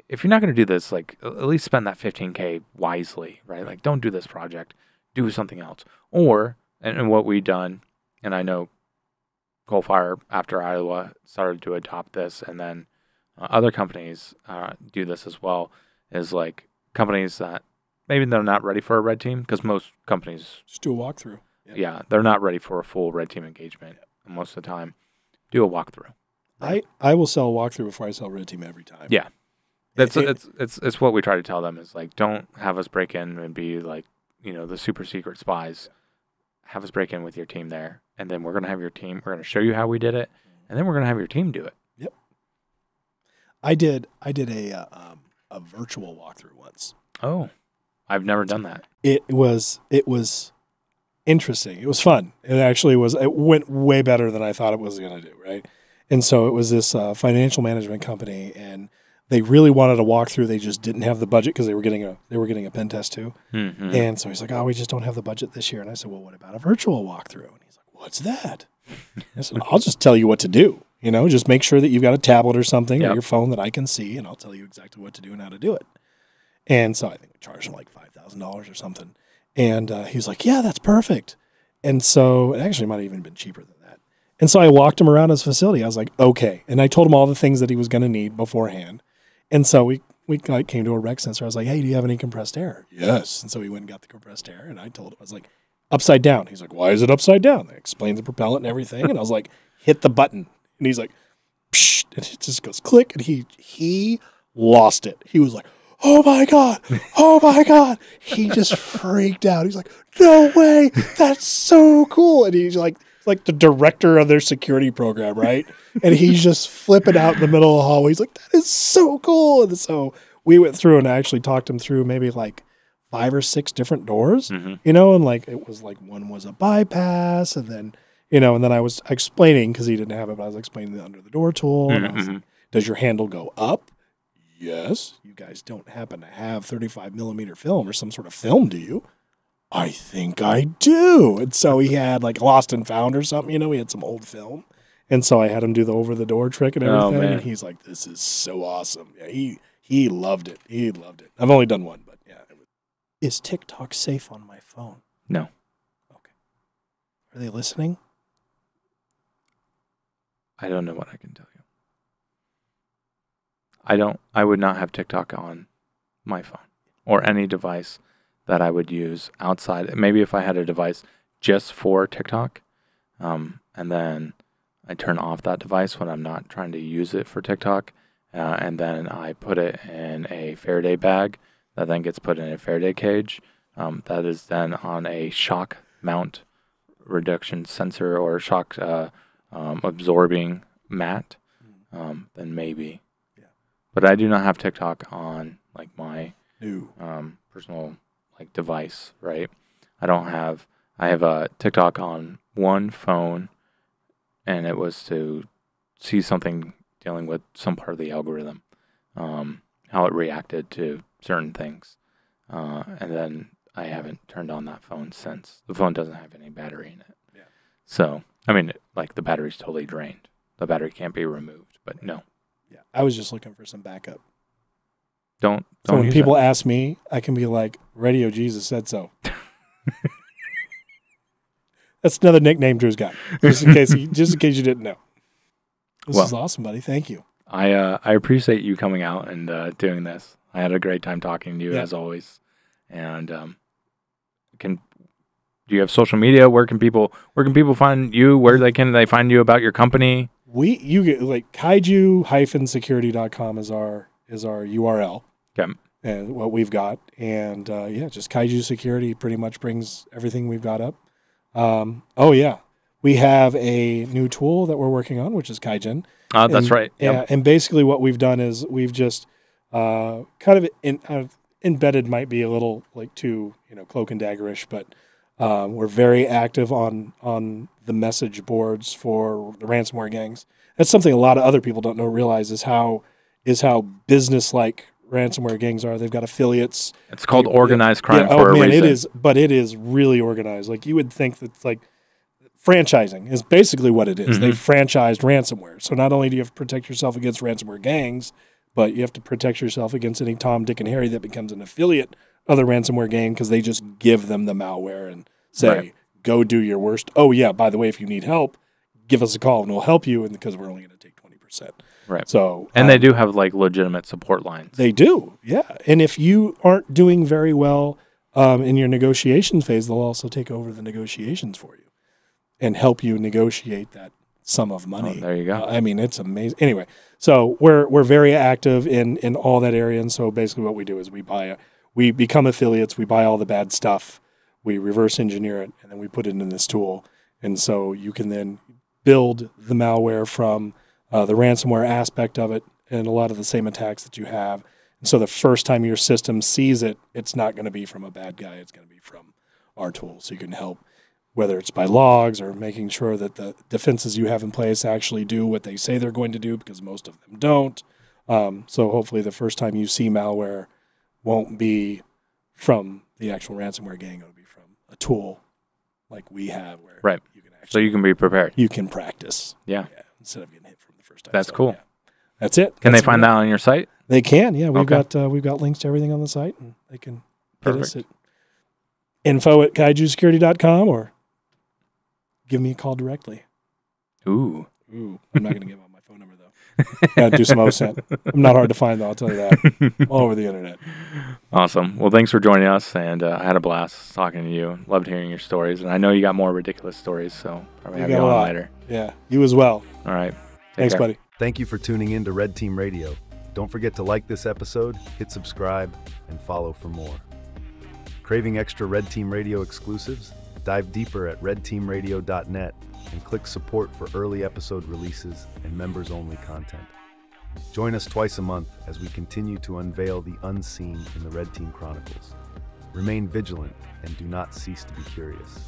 C: if you're not going to do this, like, at least spend that $15K wisely, right? Like, don't do this project, do something else. Or, and what we've done, and I know Coalfire after Iowa started to adopt this, and then other companies do this as well, is like companies that maybe they're not ready for a red team, because most companies
B: just do a walkthrough.
C: Yeah, they're not ready for a full red team engagement most of the time. Do a walkthrough.
B: Right? I will sell a walkthrough before I sell red team every time.
C: Yeah, it's what we try to tell them is like, don't have us break in and be like, the super secret spies. Have us break in with your team there, and then we're gonna have your team. We're gonna show you how we did it, and then we're gonna have your team do it.
B: Yep. I did a virtual walkthrough once.
C: Oh, I've never done that.
B: It was interesting. It was fun. It actually was. It went way better than I thought it was going to do. Right. And so it was this financial management company, and they really wanted a walkthrough. They just didn't have the budget because they were getting a pen test too.
C: Mm-hmm.
B: And so he's like, "Oh, we just don't have the budget this year." And I said, "Well, what about a virtual walkthrough?" And he's like, "What's that?" I said, "I'll just tell you what to do. Just make sure that you've got a tablet or something or your phone that I can see, and I'll tell you exactly what to do and how to do it." And so I think we charged him like $5,000 or something. And he was like, "Yeah, that's perfect." And so it actually might have even been cheaper than that. And so I walked him around his facility. I was like, "Okay." And I told him all the things that he was going to need beforehand. And so we came to a rec sensor. I was like, "Hey, do you have any compressed air?" "Yes." And so he went and got the compressed air. And I told him, I was like, "Upside down." He's like, "Why is it upside down?" I explained the propellant and everything. And I was like, "Hit the button." And he's like, "Psh," and it just goes click. And he lost it. He was like, "Oh my God. Oh my God." He just freaked out. He's like, "No way. That's so cool." And he's like the director of their security program, right? And he's just flipping out in the middle of the hallway. He's like, "That is so cool." And so we went through and I actually talked him through maybe like 5 or 6 different doors, and like it was like one was a bypass, and then, and then I was explaining, because he didn't have it, but I was explaining the under the door tool. And I was like, "Does your handle go up?" "Yes." "You guys don't happen to have 35 millimeter film or some sort of film, do you?" "I think I do." And so he had like Lost and Found or something, he had some old film. And so I had him do the over the door trick and everything. And he's like, "This is so awesome." Yeah, he loved it. He loved it. I've only done one, but yeah. Is TikTok safe on my phone?
C: No.
B: Okay. Are they listening?
C: I don't know what I can tell you. I would not have TikTok on my phone or any device that I would use outside. Maybe if I had a device just for TikTok, and then I turn off that device when I'm not trying to use it for TikTok, and then I put it in a Faraday bag that then gets put in a Faraday cage, that is then on a shock mount reduction sensor or shock absorbing mat, then maybe. But I do not have TikTok on like my personal like device, right? I have a TikTok on one phone, and it was to see something dealing with some part of the algorithm, how it reacted to certain things. And then I haven't turned on that phone since. The phone doesn't have any battery in it. Yeah. So, I mean, like the battery's totally drained. The battery can't be removed, but no.
B: Yeah. I was just looking for some backup.
C: Don't
B: so when people ask me, I can be like, Radio Jesus said so. That's another nickname Drew's got, just in case you didn't know. This is awesome, buddy. Thank you.
C: I appreciate you coming out and doing this. I had a great time talking to you as always. And do you have social media? Where can people find you? Where can they find you about your company?
B: You get like kaiju-security.com is our URL.
C: Okay.
B: And what we've got, and just Kaiju Security pretty much brings everything we've got up. We have a new tool that we're working on, which is Kaijin.
C: That's right. Yep.
B: Yeah, and basically what we've done is we've just kind of embedded, might be a little like too cloak and daggerish, but we're very active on the message boards for the ransomware gangs. That's something a lot of other people don't realize is how is how business-like ransomware gangs are. They've got affiliates.
C: It's called organized crime for a reason.
B: It is, but it is really organized. Like you would think that's like franchising is basically what it is. They've franchised ransomware. So not only do you have to protect yourself against ransomware gangs, but you have to protect yourself against any Tom, Dick, and Harry that becomes an affiliate of the ransomware gang because they just give them the malware and say, go do your worst. Oh, yeah, by the way, if you need help, give us a call and we'll help you, and because we're only going to take 20%.
C: Right.
B: So,
C: and they do have like legitimate support lines.
B: They do, yeah. And if you aren't doing very well in your negotiation phase, they'll also take over the negotiations for you and help you negotiate that sum of money.
C: Oh, there you go.
B: I mean, it's amazing. Anyway, so we're very active in all that area, and so basically what we do is we become affiliates, we buy all the bad stuff, we reverse engineer it, and then we put it in this tool. And so you can then build the malware from the ransomware aspect of it and a lot of the same attacks that you have. And so the first time your system sees it, it's not going to be from a bad guy. It's going to be from our tool. So you can help, whether it's by logs or making sure that the defenses you have in place actually do what they say they're going to do, because most of them don't. So hopefully the first time you see malware won't be from the actual ransomware gang. It'll be from a tool like we have where you can actually,
C: so you can be prepared.
B: You can practice.
C: Yeah.
B: Instead of getting hit from the first time.
C: That's cool.
B: Yeah. That's it.
C: Can they find that on your site?
B: They can. Yeah, we've got links to everything on the site, and they can hit us at info@kaijusecurity.com or give me a call directly.
C: Ooh.
B: I'm not going to give out my phone number though. Got to do some OSINT. I'm not hard to find though. I'll tell you that. All over the internet.
C: Awesome. Well, thanks for joining us, and I had a blast talking to you. Loved hearing your stories, and I know you got more ridiculous stories, so probably have you on later.
B: Yeah, you as well.
C: All right.
B: Thanks, buddy.
D: Thank you for tuning in to Red Team Radio. Don't forget to like this episode, hit subscribe, and follow for more. Craving extra Red Team Radio exclusives? Dive deeper at redteamradio.net and click support for early episode releases and members-only content. Join us twice a month as we continue to unveil the unseen in the Red Team Chronicles. Remain vigilant and do not cease to be curious.